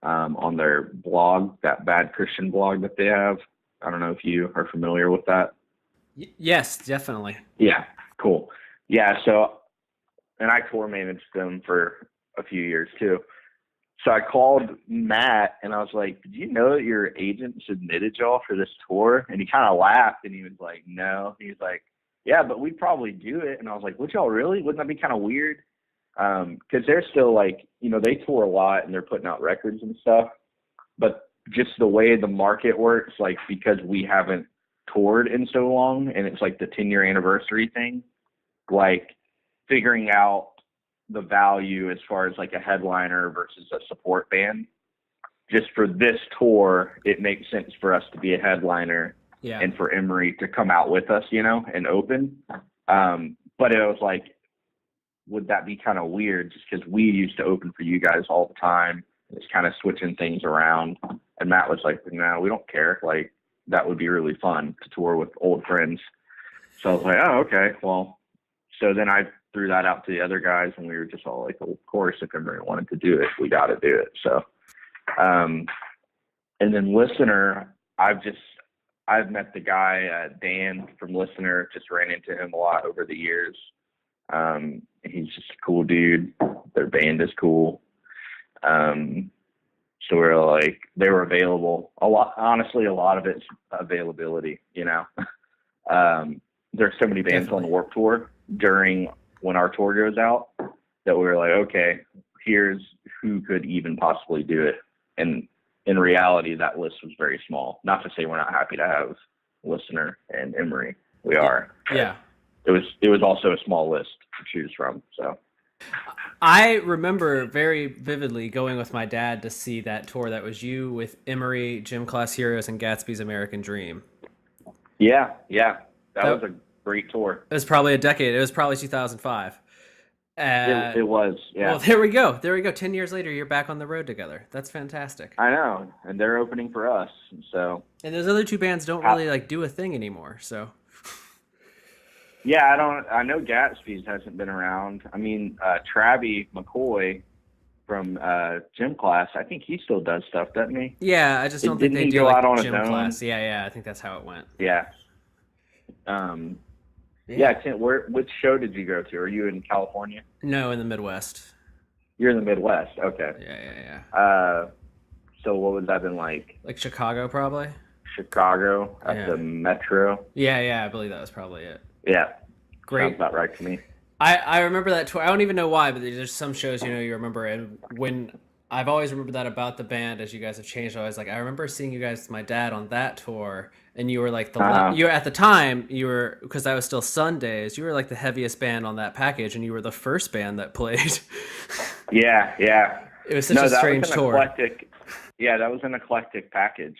[SPEAKER 3] on their blog, that Bad Christian blog that they have. I don't know if you are familiar with that.
[SPEAKER 1] Yes, definitely.
[SPEAKER 3] Yeah, cool. Yeah, so, and I tour managed them for a few years too. So I called Matt and I was like, did you know that your agent submitted y'all for this tour? And he kind of laughed and he was like, no. He was like, yeah, but we'd probably do it. And I was like, would y'all really? Wouldn't that be kind of weird? Because they're still like, you know, they tour a lot and they're putting out records and stuff. But just the way the market works, like because we haven't toured in so long and it's like the 10-year anniversary thing, like figuring out the value as far as like a headliner versus a support band. Just for this tour, it makes sense for us to be a headliner
[SPEAKER 1] Yeah.
[SPEAKER 3] and for Emory to come out with us, you know, and open. But it was like, would that be kind of weird just because we used to open for you guys all the time? It's kind of switching things around. And Matt was like, no, we don't care. Like, that would be really fun to tour with old friends. So I was like, oh, okay. Well, so then I threw that out to the other guys, and we were just all like, well, of course, if Emory wanted to do it, we got to do it. So, and then Listener, I've met the guy, Dan from Listener, just ran into him a lot over the years. He's just a cool dude. Their band is cool. So we're like, they were available a lot. Honestly, a lot of it's availability, you know. There's so many bands on the Warped Tour during when our tour goes out that we were like, okay, here's who could even possibly do it. And in reality, that list was very small. Not to say we're not happy to have Listener and Emory. We are.
[SPEAKER 1] Yeah.
[SPEAKER 3] It was also a small list to choose from. So
[SPEAKER 1] I remember very vividly going with my dad to see that tour. That was you with Emory, Gym Class Heroes, and Gatsby's American Dream.
[SPEAKER 3] Yeah. That was a great tour.
[SPEAKER 1] It was probably a decade. It was probably 2005.
[SPEAKER 3] It was, yeah.
[SPEAKER 1] Well, there we go. 10 years later, you're back on the road together. That's fantastic.
[SPEAKER 3] I know, and they're opening for us. So.
[SPEAKER 1] And those other two bands don't really like do a thing anymore. So.
[SPEAKER 3] Yeah, I know Gatsby's hasn't been around. I mean, Travis McCoy from Gym Class, I think he still does stuff, doesn't he?
[SPEAKER 1] Yeah, I just don't think they do
[SPEAKER 3] go
[SPEAKER 1] like
[SPEAKER 3] out on
[SPEAKER 1] Gym
[SPEAKER 3] his own?
[SPEAKER 1] Class. Yeah, I think that's how it went.
[SPEAKER 3] Yeah. Tim, which show did you go to? Are you in California?
[SPEAKER 1] No, in the Midwest.
[SPEAKER 3] You're in the Midwest. Okay.
[SPEAKER 1] Yeah.
[SPEAKER 3] So what would that been like?
[SPEAKER 1] Like Chicago, probably.
[SPEAKER 3] Chicago at the Metro.
[SPEAKER 1] Yeah, I believe that was probably it.
[SPEAKER 3] Yeah.
[SPEAKER 1] Great.
[SPEAKER 3] Sounds about right to me.
[SPEAKER 1] I remember that tour. I don't even know why, but there's some shows, you know, you remember. And when I've always remembered that about the band, as you guys have changed, I was like, I remember seeing you guys with my dad on that tour, and you were like you were at the time, you were, because that was still Sundays, you were like the heaviest band on that package, and you were the first band that played.
[SPEAKER 3] Yeah.
[SPEAKER 1] It was such a strange tour.
[SPEAKER 3] Yeah, that was an eclectic package.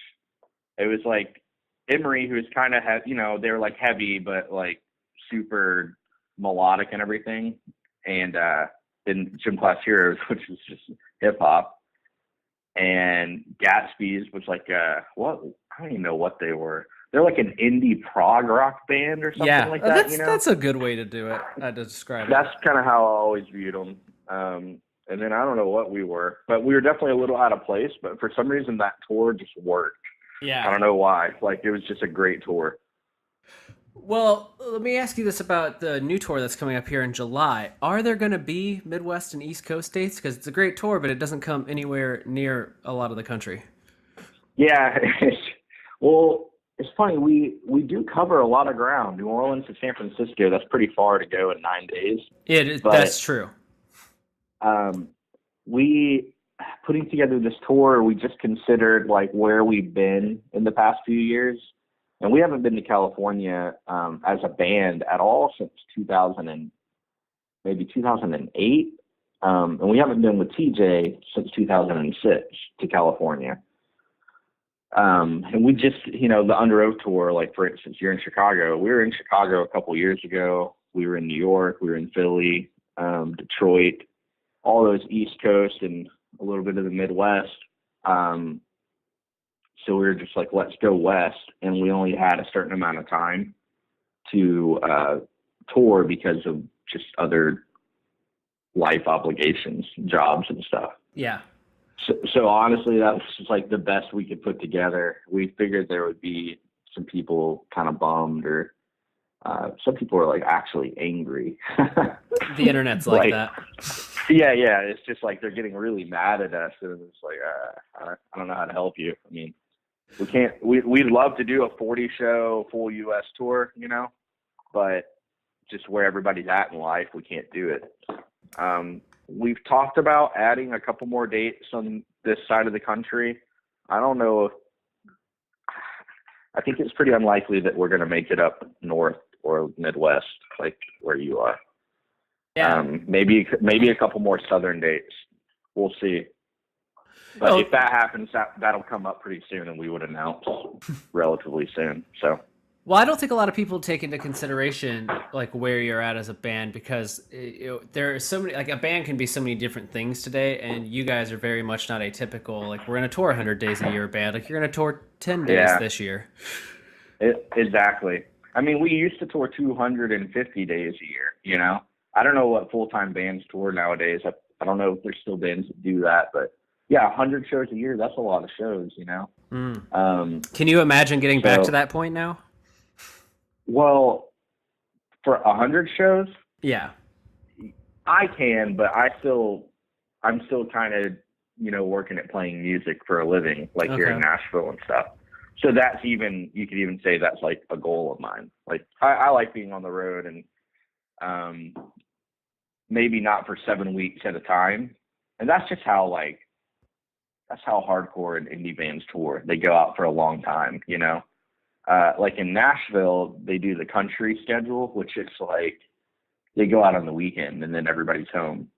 [SPEAKER 3] It was like Emory, who's kind of you know, they were like heavy, but like super melodic and everything, and in Gym Class Heroes, which is just hip hop, and Gatsby's was like what, I don't even know what they were. They're like an indie prog rock band or something like that. You know,
[SPEAKER 1] that's a good way to do it. To describe it.
[SPEAKER 3] That's kind of how I always viewed them. And then I don't know what we were, but we were definitely a little out of place. But for some reason, that tour just worked.
[SPEAKER 1] Yeah,
[SPEAKER 3] I don't know why. Like, it was just a great tour.
[SPEAKER 1] Well, let me ask you this about the new tour that's coming up here in July. Are there going to be Midwest and East Coast dates? Because it's a great tour, but it doesn't come anywhere near a lot of the country.
[SPEAKER 3] Yeah. Well, it's funny. We do cover a lot of ground. New Orleans to San Francisco, that's pretty far to go in 9 days.
[SPEAKER 1] That's true.
[SPEAKER 3] We, putting together this tour, we just considered like where we've been in the past few years. And we haven't been to California as a band at all since 2008. And we haven't been with TJ since 2006 to California. And we just, you know, the Under Oath tour, like for instance, you're in Chicago. We were in Chicago a couple years ago. We were in New York. We were in Philly, Detroit, all those East Coast and a little bit of the Midwest. So we were just like, let's go west. And we only had a certain amount of time to tour because of just other life obligations, jobs and stuff.
[SPEAKER 1] Yeah.
[SPEAKER 3] So honestly, that was just like the best we could put together. We figured there would be some people kind of bummed, or some people were like actually angry.
[SPEAKER 1] The internet's like that.
[SPEAKER 3] Yeah. It's just like they're getting really mad at us, and it's like, I don't know how to help you. I mean, we can't. We'd love to do a 40-show full U.S. tour, you know, but just where everybody's at in life, we can't do it. We've talked about adding a couple more dates on this side of the country. I don't know if. I think it's pretty unlikely that we're going to make it up north or Midwest, like where you are.
[SPEAKER 1] Yeah.
[SPEAKER 3] Maybe a couple more southern dates. We'll see. But
[SPEAKER 1] Oh,
[SPEAKER 3] if that happens, that'll come up pretty soon, and we would announce relatively soon. So.
[SPEAKER 1] well, I don't think a lot of people take into consideration like where you're at as a band because there are so many. Like a band can be so many different things today, and you guys are very much not atypical. Like we're gonna tour 100 days a year band. Like you're gonna tour 10 days
[SPEAKER 3] Yeah.
[SPEAKER 1] this year.
[SPEAKER 3] Exactly. I mean, we used to tour 250 days a year, you know? I don't know what full-time bands tour nowadays. I don't know if there's still bands that do that, but yeah, 100 shows a year, that's a lot of shows, you know?
[SPEAKER 1] Can you imagine getting back to that point now?
[SPEAKER 3] Well, for 100 shows,
[SPEAKER 1] Yeah.
[SPEAKER 3] I can, but I'm still kind of, you know, working at playing music for a living, like here in Nashville and stuff. So you could even say that's like a goal of mine. Like I like being on the road and maybe not for 7 weeks at a time. And that's just how hardcore and indie bands tour. They go out for a long time, you know? Like in Nashville, they do the country schedule, which is like they go out on the weekend and then everybody's home.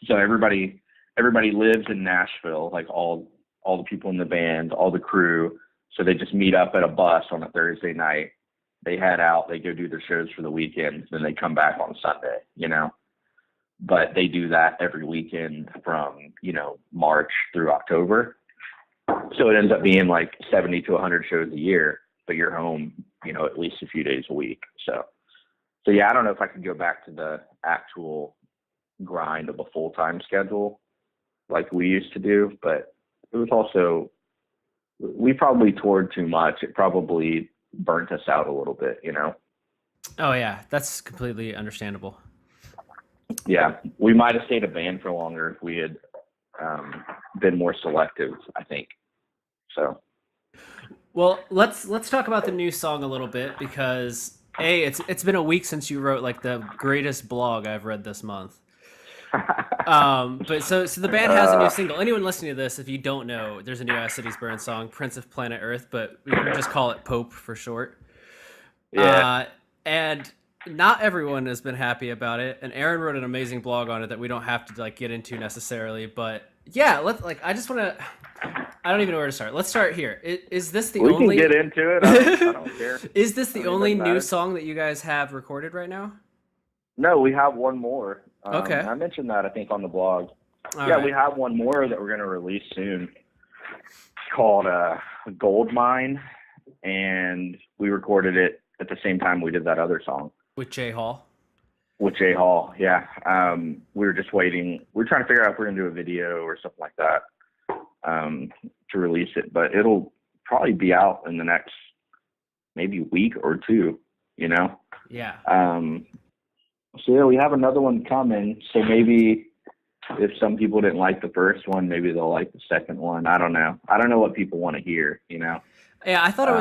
[SPEAKER 3] So everybody lives in Nashville, like all the people in the band, all the crew. So they just meet up at a bus on a Thursday night. They head out, they go do their shows for the weekend, then they come back on Sunday, you know? But they do that every weekend from, you know, March through October. So it ends up being like 70 to 100 shows a year, but you're home, you know, at least a few days a week. So yeah, I don't know if I could go back to the actual grind of a full-time schedule like we used to do, but it was also, we probably toured too much. It probably burnt us out a little bit, you know?
[SPEAKER 1] Oh yeah, that's completely understandable.
[SPEAKER 3] Yeah, we might have stayed a band for longer if we had been more selective, I think. So.
[SPEAKER 1] Well, let's talk about the new song a little bit because it's been a week since you wrote like the greatest blog I've read this month. But so the band has a new single. Anyone listening to this, if you don't know, there's a new As Cities Burn song, Prince of Planet Earth, but we can just call it Pope for short.
[SPEAKER 3] Yeah.
[SPEAKER 1] And not everyone has been happy about it. And Aaron wrote an amazing blog on it that we don't have to like get into necessarily. But yeah, I don't even know where to start. Let's start here. Is this the only?
[SPEAKER 3] We can get into it. I don't care.
[SPEAKER 1] Is this the only new song that you guys have recorded right now?
[SPEAKER 3] No, we have one more.
[SPEAKER 1] Okay.
[SPEAKER 3] I mentioned that, I think, on the blog.
[SPEAKER 1] All right.
[SPEAKER 3] We have one more that we're going to release soon called Gold Mine, and we recorded it at the same time we did that other song.
[SPEAKER 1] With Jay Hall?
[SPEAKER 3] With Jay Hall, yeah. We were just waiting. We were trying to figure out if we're going to do a video or something like that to release it, but it'll probably be out in the next maybe week or two, you know?
[SPEAKER 1] Yeah.
[SPEAKER 3] So yeah, we have another one coming. So maybe if some people didn't like the first one, maybe they'll like the second one. I don't know. I don't know what people want to hear, you know?
[SPEAKER 1] Yeah, I thought it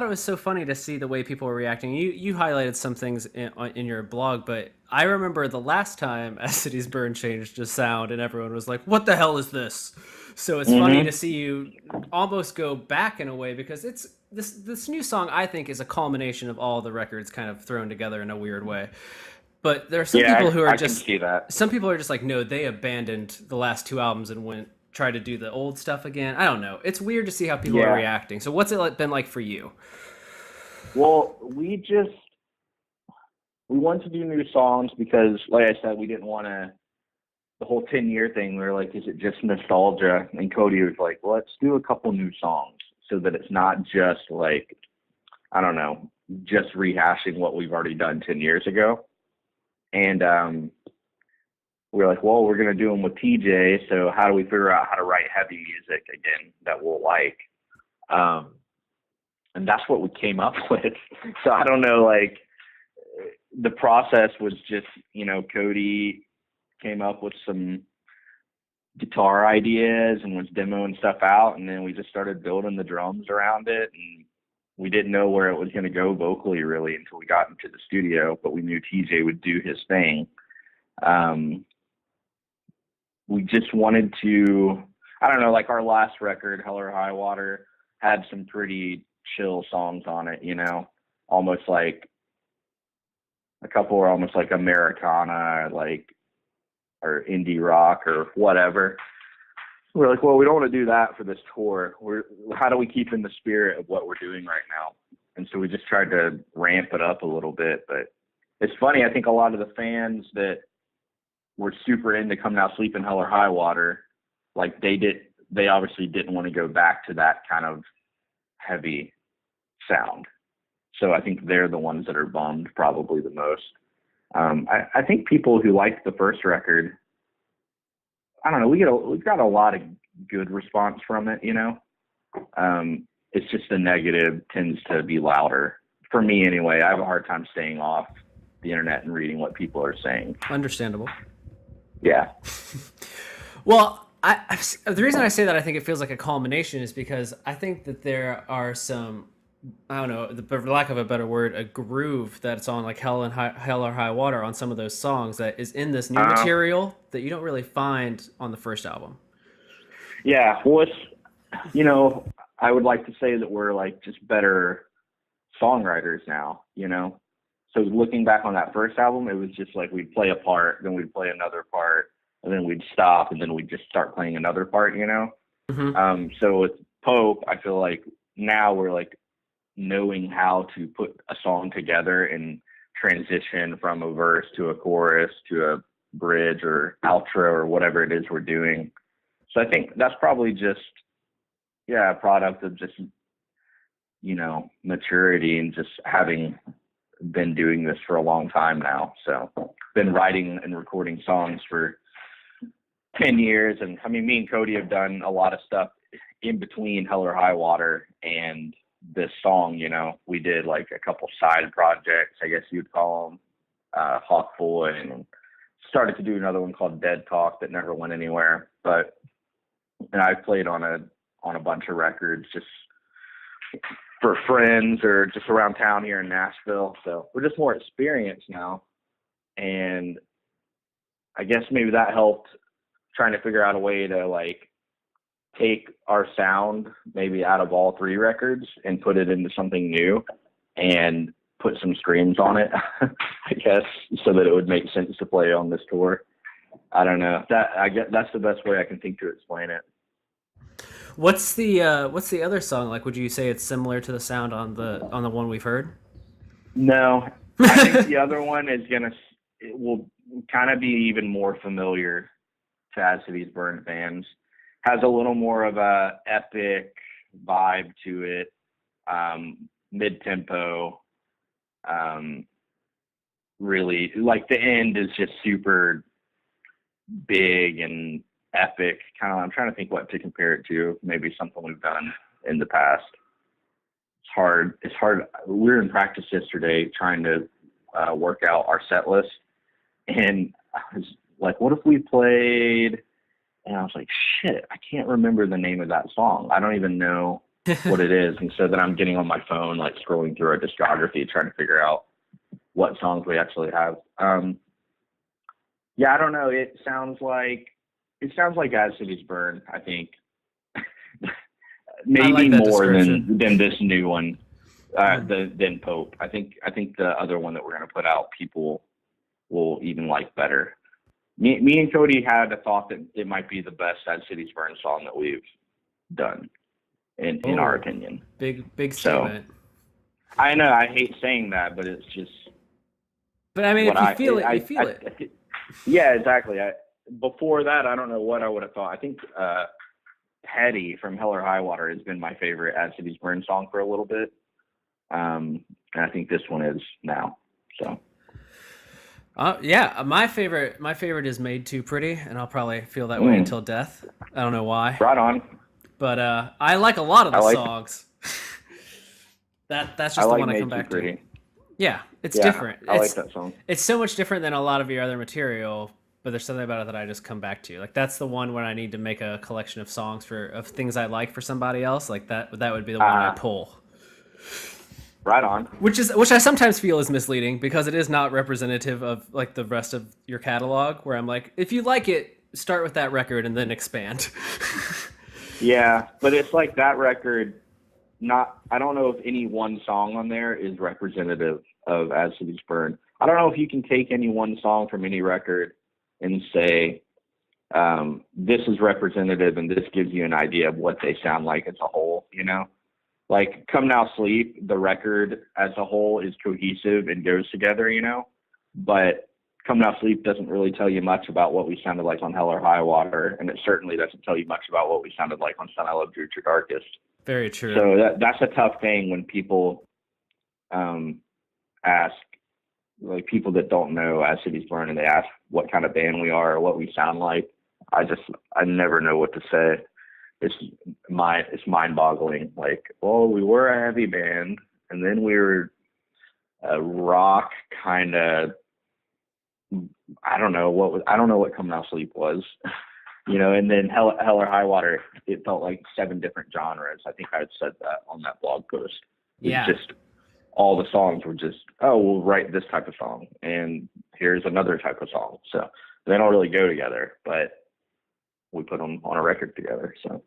[SPEAKER 1] was so funny to see the way people were reacting. You highlighted some things in your blog, but I remember the last time As Cities Burn changed the sound, and everyone was like, "What the hell is this?" So it's funny to see you almost go back in a way because it's this new song. I think is a culmination of all the records kind of thrown together in a weird way. But there are some people who are just some people are just like, no, they abandoned the last two albums and try to do the old stuff again. I don't know. It's weird to see how people are reacting. So what's it been like for you?
[SPEAKER 3] Well, we wanted to do new songs because, like I said, we didn't want to, the whole 10-year thing, we were like, is it just nostalgia? And Cody was like, well, let's do a couple new songs so that it's not just like, I don't know, just rehashing what we've already done 10 years ago. And we were like, well, we're going to do them with TJ, so how do we figure out how to write heavy music again that we'll like? And that's what we came up with. So I don't know, like, the process was just, you know, Cody came up with some guitar ideas and was demoing stuff out, and then we just started building the drums around it, and we didn't know where it was going to go vocally really until we got into the studio, but we knew TJ would do his thing. We just wanted to, I don't know, like our last record, Hell or High Water, had some pretty chill songs on it, you know, almost like, a couple were almost like Americana, like, or indie rock or whatever. we're like, well, we don't want to do that for this tour. How do we keep in the spirit of what we're doing right now? And so we just tried to ramp it up a little bit. But it's funny. I think a lot of the fans that were super into Come Now Sleep in Hell or High Water, like they obviously didn't want to go back to that kind of heavy sound. So I think they're the ones that are bummed probably the most. I think people who liked the first record, I don't know, we've got a lot of good response from it, you know. It's just the negative tends to be louder. For me anyway, I have a hard time staying off the internet and reading what people are saying.
[SPEAKER 1] Understandable.
[SPEAKER 3] Yeah.
[SPEAKER 1] Well, the reason I say that I think it feels like a culmination is because I think that there are some, I don't know, for lack of a better word, a groove that's on like Hell or High Water on some of those songs that is in this new material that you don't really find on the first album.
[SPEAKER 3] Yeah. Well, it's, you know, I would like to say that we're like just better songwriters now, you know? So looking back on that first album, it was just like we'd play a part, then we'd play another part, and then we'd stop, and then we'd just start playing another part, you know?
[SPEAKER 1] Mm-hmm.
[SPEAKER 3] So with Pope, I feel like now we're like knowing how to put a song together and transition from a verse to a chorus to a bridge or outro or whatever it is we're doing. So I think that's probably just, a product of just, you know, maturity and just having been doing this for a long time now. So been writing and recording songs for 10 years. And I mean, me and Cody have done a lot of stuff in between Hell or High Water and this song. You know, we did like a couple side projects, I guess you'd call them, Hawk Boy, and started to do another one called Dead Talk that never went anywhere. But, and I played on a bunch of records just for friends or just around town here in Nashville. So we're just more experienced now. And I guess maybe that helped trying to figure out a way to like take our sound maybe out of all three records and put it into something new and put some screams on it, I guess, so that it would make sense to play on this tour. I don't know. I guess that's the best way I can think to explain it.
[SPEAKER 1] What's the other song like? Would you say it's similar to the sound on the one we've heard?
[SPEAKER 3] No, I think the other one it will kind of be even more familiar to As Cities Burn fans. Has a little more of a epic vibe to it, mid-tempo. Really, like the end is just super big and epic. Kind of, I'm trying to think what to compare it to. Maybe something we've done in the past. It's hard. We were in practice yesterday trying to work out our set list, and I was like, "What if we played?" And I was like, "Shit, I can't remember the name of that song. I don't even know what it is." And so then I'm getting on my phone, like scrolling through our discography, trying to figure out what songs we actually have. I don't know. It sounds like As Cities Burn, I think. Maybe like more than this new one, than Pope. I think the other one that we're going to put out, people will even like better. Me and Cody had a thought that it might be the best As Cities Burn song that we've done, in our opinion.
[SPEAKER 1] Big statement.
[SPEAKER 3] So, I know, I hate saying that, but it's just.
[SPEAKER 1] But I mean, if you feel it, you feel it.
[SPEAKER 3] Yeah, exactly. Before that, I don't know what I would have thought. I think Hetty from Hell or High Water has been my favorite As Cities Burn song for a little bit. And I think this one is now. So.
[SPEAKER 1] My favorite is Made Too Pretty, and I'll probably feel that way until death. I don't know why.
[SPEAKER 3] Right on.
[SPEAKER 1] But I like a lot of the songs. That's just the one I come back to. Yeah, it's different.
[SPEAKER 3] I like that song.
[SPEAKER 1] It's so much different than a lot of your other material, but there's something about it that I just come back to. Like that's the one when I need to make a collection of songs of things I like for somebody else. Like that would be the one I pull.
[SPEAKER 3] Right on.
[SPEAKER 1] Which I sometimes feel is misleading because it is not representative of like the rest of your catalog. Where I'm like, if you like it, start with that record and then expand.
[SPEAKER 3] Yeah, but it's like that record. I don't know if any one song on there is representative of As Cities Burn. I don't know if you can take any one song from any record and say this is representative and this gives you an idea of what they sound like as a whole, you know? Like Come Now Sleep, the record as a whole is cohesive and goes together, you know? But Come Now Sleep doesn't really tell you much about what we sounded like on Hell or High Water, and it certainly doesn't tell you much about what we sounded like on Sun I Loved You at Your Darkest.
[SPEAKER 1] Very true.
[SPEAKER 3] So that's a tough thing when people ask, like people that don't know As Cities Burn, and they ask what kind of band we are or what we sound like. I never know what to say. It's mind-boggling. Like, well, we were a heavy band, and then we were a rock kind of. I don't know what Come Now Sleep was, you know. And then Hell or High Water, it felt like 7 different genres. I think I had said that on that blog post.
[SPEAKER 1] Yeah.
[SPEAKER 3] Just all the songs were just, oh, we'll write this type of song, and here's another type of song. So they don't really go together, but we put them on a record together. So.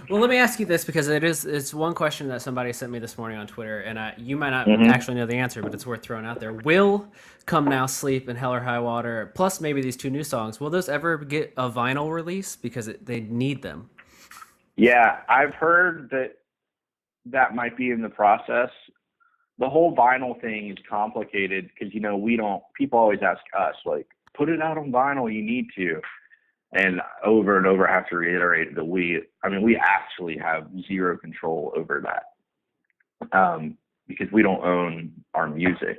[SPEAKER 1] Well, let me ask you this, because it's one question that somebody sent me this morning on Twitter, and you might not actually know the answer, but it's worth throwing out there. Will Come Now Sleep and Hell or High Water, plus maybe these 2 new songs, will those ever get a vinyl release? Because they need them.
[SPEAKER 3] Yeah, I've heard that might be in the process. The whole vinyl thing is complicated because, you know, people always ask us, like, put it out on vinyl, you need to. And over I have to reiterate that we actually have zero control over that, because we don't own our music.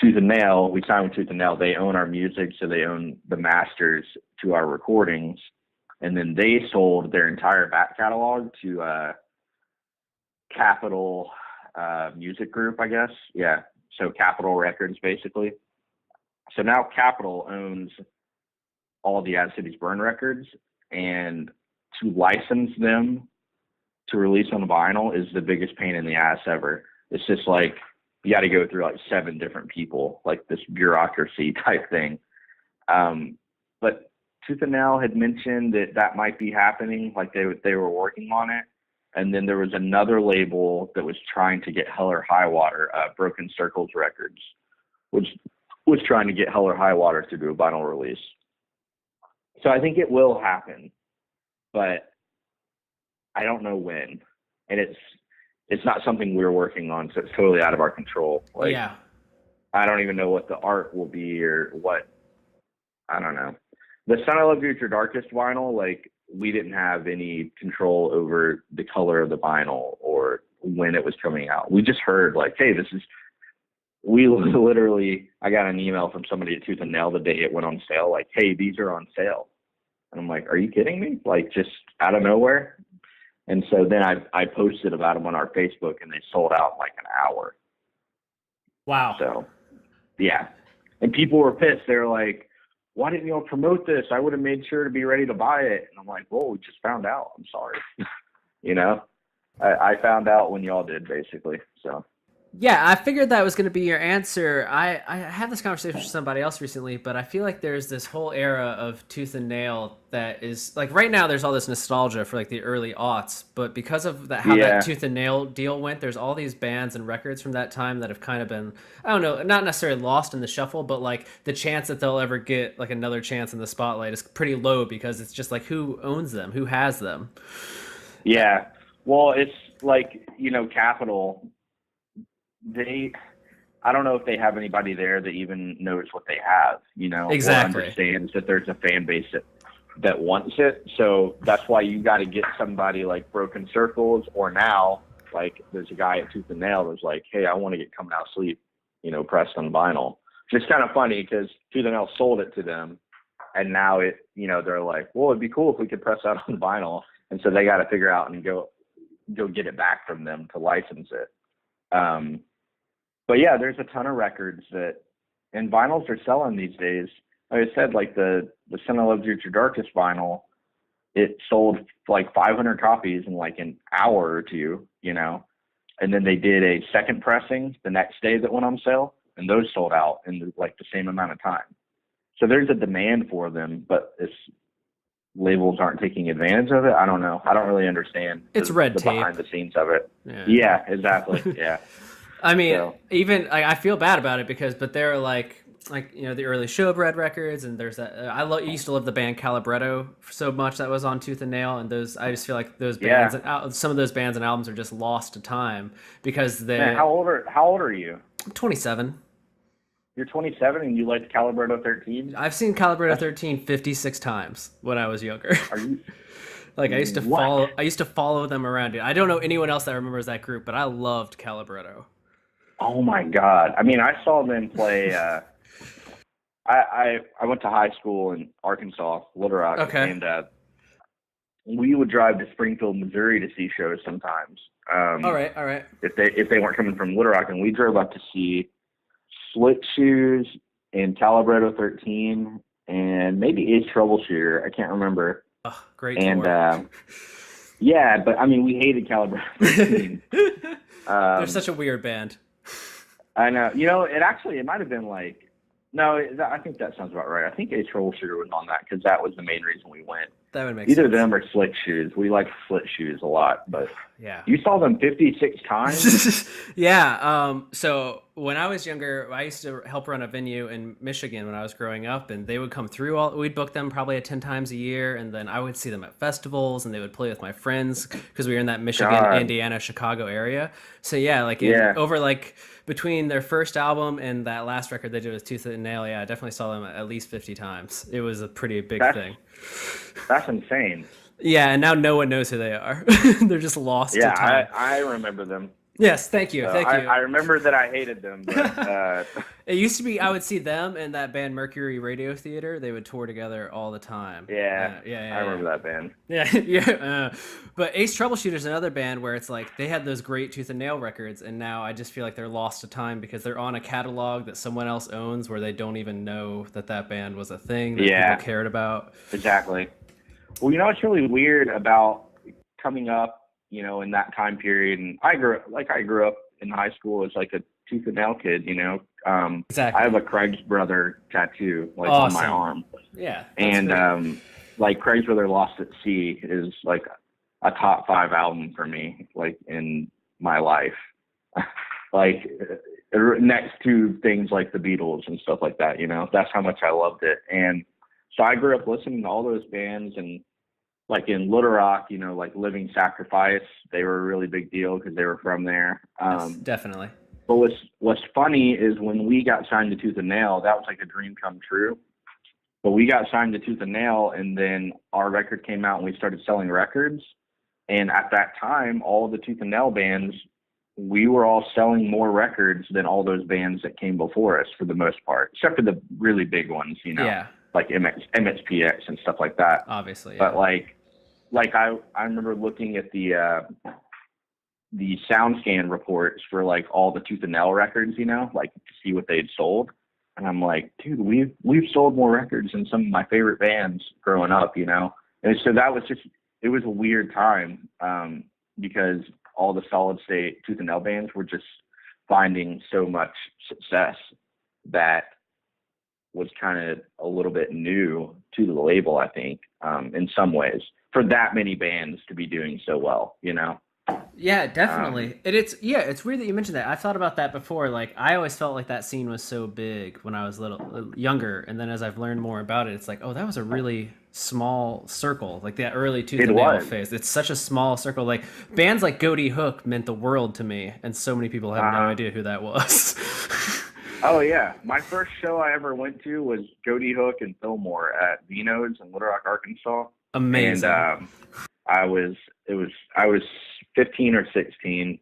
[SPEAKER 3] Tooth and Nail, we signed with Tooth and Nail. They own our music, so they own the masters to our recordings. And then they sold their entire back catalog to Capitol Music Group, I guess. Yeah, so Capitol Records, basically. So now Capitol owns all the As Cities Burn records, and to license them to release on vinyl is the biggest pain in the ass ever. It's just like you got to go through like 7 different people, like this bureaucracy type thing. But Tooth and Nail had mentioned that might be happening, like they were working on it. And then there was another label that was trying to get Hell or High Water, Broken Circles Records, which was trying to get Hell or High Water to do a vinyl release. So I think it will happen, but I don't know when. And it's not something we're working on, so it's totally out of our control. Like, yeah. I don't even know what the art will be or what. I don't know. The Sun I Loved You at Your Darkest vinyl, like, we didn't have any control over the color of the vinyl or when it was coming out. We just heard, like, hey, I got an email from somebody at Tooth and Nail the day it went on sale, like, hey, these are on sale. And I'm like, are you kidding me? Like, just out of nowhere? And so then I posted about them on our Facebook, and they sold out in like an hour.
[SPEAKER 1] Wow.
[SPEAKER 3] So, yeah. And people were pissed. They were like, why didn't you all promote this? I would have made sure to be ready to buy it. And I'm like, well, we just found out. I'm sorry. You know? I found out when y'all did, basically. So.
[SPEAKER 1] Yeah, I figured that was going to be your answer. I had this conversation with somebody else recently, but I feel like there's this whole era of Tooth and Nail that is, like, right now there's all this nostalgia for, like, the early aughts, but because of how that Tooth and Nail deal went, there's all these bands and records from that time that have kind of been, I don't know, not necessarily lost in the shuffle, but, like, the chance that they'll ever get, like, another chance in the spotlight is pretty low because it's just, like, who owns them? Who has them?
[SPEAKER 3] Yeah. Well, it's, like, you know, Capitol, I don't know if they have anybody there that even knows what they have, you know,
[SPEAKER 1] exactly.
[SPEAKER 3] Or understands that there's a fan base that wants it. So that's why you got to get somebody like Broken Circles, or now, like, there's a guy at Tooth and Nail that's like, hey, I want to get Come Now Sleep, you know, pressed on vinyl. Just kind of funny because Tooth and Nail sold it to them, and now it, you know, they're like, well, it'd be cool if we could press that on vinyl. And so they got to figure out and go get it back from them to license it. But yeah, there's a ton of records and vinyls are selling these days. Like I said, like the Sun I Loved You at Your Darkest vinyl, it sold like 500 copies in like an hour or two, you know, and then they did a second pressing the next day that went on sale, and those sold out in like the same amount of time. So there's a demand for them, but labels aren't taking advantage of it. I don't know. I don't really understand
[SPEAKER 1] it's red
[SPEAKER 3] the
[SPEAKER 1] tape
[SPEAKER 3] behind the scenes of it. Yeah, exactly. Yeah.
[SPEAKER 1] I mean, even I feel bad about it but they're like, like, the early Showbread records, and there's that. Used to love the band Calibretto so much that was on Tooth and Nail, and those I just feel like those bands,
[SPEAKER 3] Yeah.
[SPEAKER 1] some of those bands and albums are just lost to time because
[SPEAKER 3] Man,
[SPEAKER 1] they.
[SPEAKER 3] how old are you?
[SPEAKER 1] 27.
[SPEAKER 3] You're 27 and you like Calibretto 13?
[SPEAKER 1] I've seen Calibretto 13 56 times when I was younger.
[SPEAKER 3] Are you
[SPEAKER 1] Like I used to
[SPEAKER 3] what?
[SPEAKER 1] follow them around. I don't know anyone else that remembers that group, but I loved Calibretto.
[SPEAKER 3] Oh my God. I mean, I saw them play. I went to high school in Arkansas, Little Rock,
[SPEAKER 1] Okay.
[SPEAKER 3] and we would drive to Springfield, Missouri to see shows sometimes.
[SPEAKER 1] All right.
[SPEAKER 3] If they weren't coming from Little Rock, and we drove up to see Slick Shoes and Calibretto 13 and maybe Ace Troubleshooter. I can't remember.
[SPEAKER 1] Oh, great
[SPEAKER 3] and
[SPEAKER 1] tour.
[SPEAKER 3] yeah, but I mean, we hated Calibretto 13.
[SPEAKER 1] They're such a weird band.
[SPEAKER 3] I know. It might have been like, no, I think that sounds about right. I think Ace Troubleshooter was on that because that was the main reason we went.
[SPEAKER 1] That would make
[SPEAKER 3] Either
[SPEAKER 1] sense.
[SPEAKER 3] them or Slick Shoes. We like Slick Shoes a lot, but
[SPEAKER 1] yeah.
[SPEAKER 3] You saw them 56 times?
[SPEAKER 1] Yeah. So when I was younger, I used to help run a venue in Michigan when I was growing up, and they would come through. We'd book them probably 10 times a year, and then I would see them at festivals, and they would play with my friends because we were in that Michigan,
[SPEAKER 3] God.
[SPEAKER 1] Indiana, Chicago area. So yeah, over like between their first album and that last record they did with Tooth and Nail, I definitely saw them at least 50 times. It was a pretty big thing.
[SPEAKER 3] That's insane.
[SPEAKER 1] Yeah, and now no one knows who they are. They're just lost to time.
[SPEAKER 3] I remember them.
[SPEAKER 1] Yes, thank you.
[SPEAKER 3] I remember that I hated them, but
[SPEAKER 1] it used to be I would see them and that band Mercury Radio Theater. They would tour together all the time.
[SPEAKER 3] I remember that band.
[SPEAKER 1] Yeah. But Ace Troubleshooter is another band where it's like they had those great Tooth and Nail records, and now I just feel like they're lost to time because they're on a catalog that someone else owns where they don't even know that band was a thing that people cared about.
[SPEAKER 3] Exactly. Well, what's really weird about coming up, in that time period, and I grew up in high school as like a Tooth and Nail kid,
[SPEAKER 1] Exactly.
[SPEAKER 3] I have a Craig's Brother tattoo
[SPEAKER 1] Awesome.
[SPEAKER 3] on my arm.
[SPEAKER 1] Yeah.
[SPEAKER 3] And like Craig's Brother Lost at Sea is like a top 5 album for me, like in my life. Like next to things like the Beatles and stuff like that, that's how much I loved it. And so I grew up listening to all those bands, and like in Little Rock, like Living Sacrifice, they were a really big deal because they were from there.
[SPEAKER 1] Yes, definitely.
[SPEAKER 3] But what's funny is when we got signed to Tooth and Nail, that was like a dream come true. But we got signed to Tooth and Nail, and then our record came out and we started selling records. And at that time, all of the Tooth and Nail bands, we were all selling more records than all those bands that came before us for the most part, except for the really big ones,
[SPEAKER 1] Yeah.
[SPEAKER 3] like MXPX and stuff like that.
[SPEAKER 1] Obviously.
[SPEAKER 3] Yeah. But like I remember looking at the SoundScan reports for like all the Tooth and Nail records, like to see what they'd sold. And I'm like, dude, we've sold more records than some of my favorite bands growing up, And so that was it was a weird time because all the solid state Tooth and Nail bands were just finding so much success that was kind of a little bit new to the label, I think, in some ways, for that many bands to be doing so well,
[SPEAKER 1] Yeah, definitely. It's weird that you mentioned that. I've thought about that before. Like, I always felt like that scene was so big when I was younger, and then as I've learned more about it, it's like, oh, that was a really small circle. Like that early Tooth and Nail phase. It's such a small circle. Like bands like Goaty Hook meant the world to me, and so many people have no idea who that was.
[SPEAKER 3] Oh yeah, my first show I ever went to was Goaty Hook and Fillmore at Vino's in Little Rock, Arkansas.
[SPEAKER 1] Amazing.
[SPEAKER 3] And I was 15 or 16,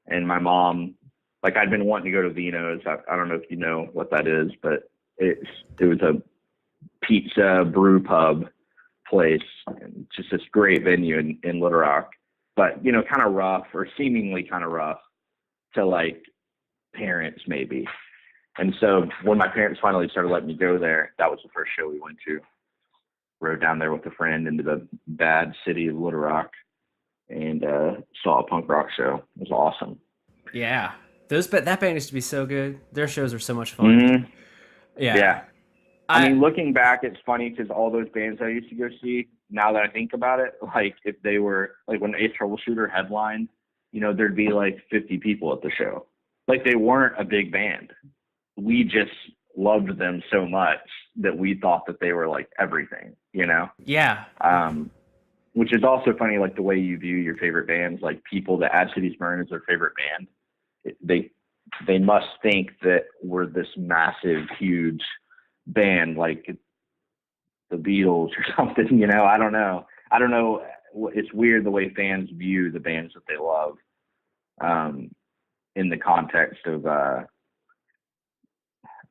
[SPEAKER 3] and my mom, like, I'd been wanting to go to Vino's. I don't know if you know what that is, but it was a pizza brew pub place, and just this great venue in Little Rock, but kind of rough, or seemingly kind of rough to like parents maybe. And so when my parents finally started letting me go there, that was the first show we went to. Rode down there with a friend into the bad city of Little Rock and saw a punk rock show. It was awesome.
[SPEAKER 1] Yeah. That band used to be so good. Their shows are so much fun.
[SPEAKER 3] Mm-hmm.
[SPEAKER 1] Yeah.
[SPEAKER 3] I mean, looking back, it's funny because all those bands I used to go see, now that I think about it, like if they were, like when Ace Troubleshooter headlined, there'd be like 50 people at the show. Like they weren't a big band. We just loved them so much that we thought that they were like everything, you know?
[SPEAKER 1] Yeah.
[SPEAKER 3] Which is also funny, like the way you view your favorite bands, like people that Ad Cities Burn is their favorite band. They must think that we're this massive, huge band, like the Beatles or something, you know? I don't know. It's weird the way fans view the bands that they love, in the context of,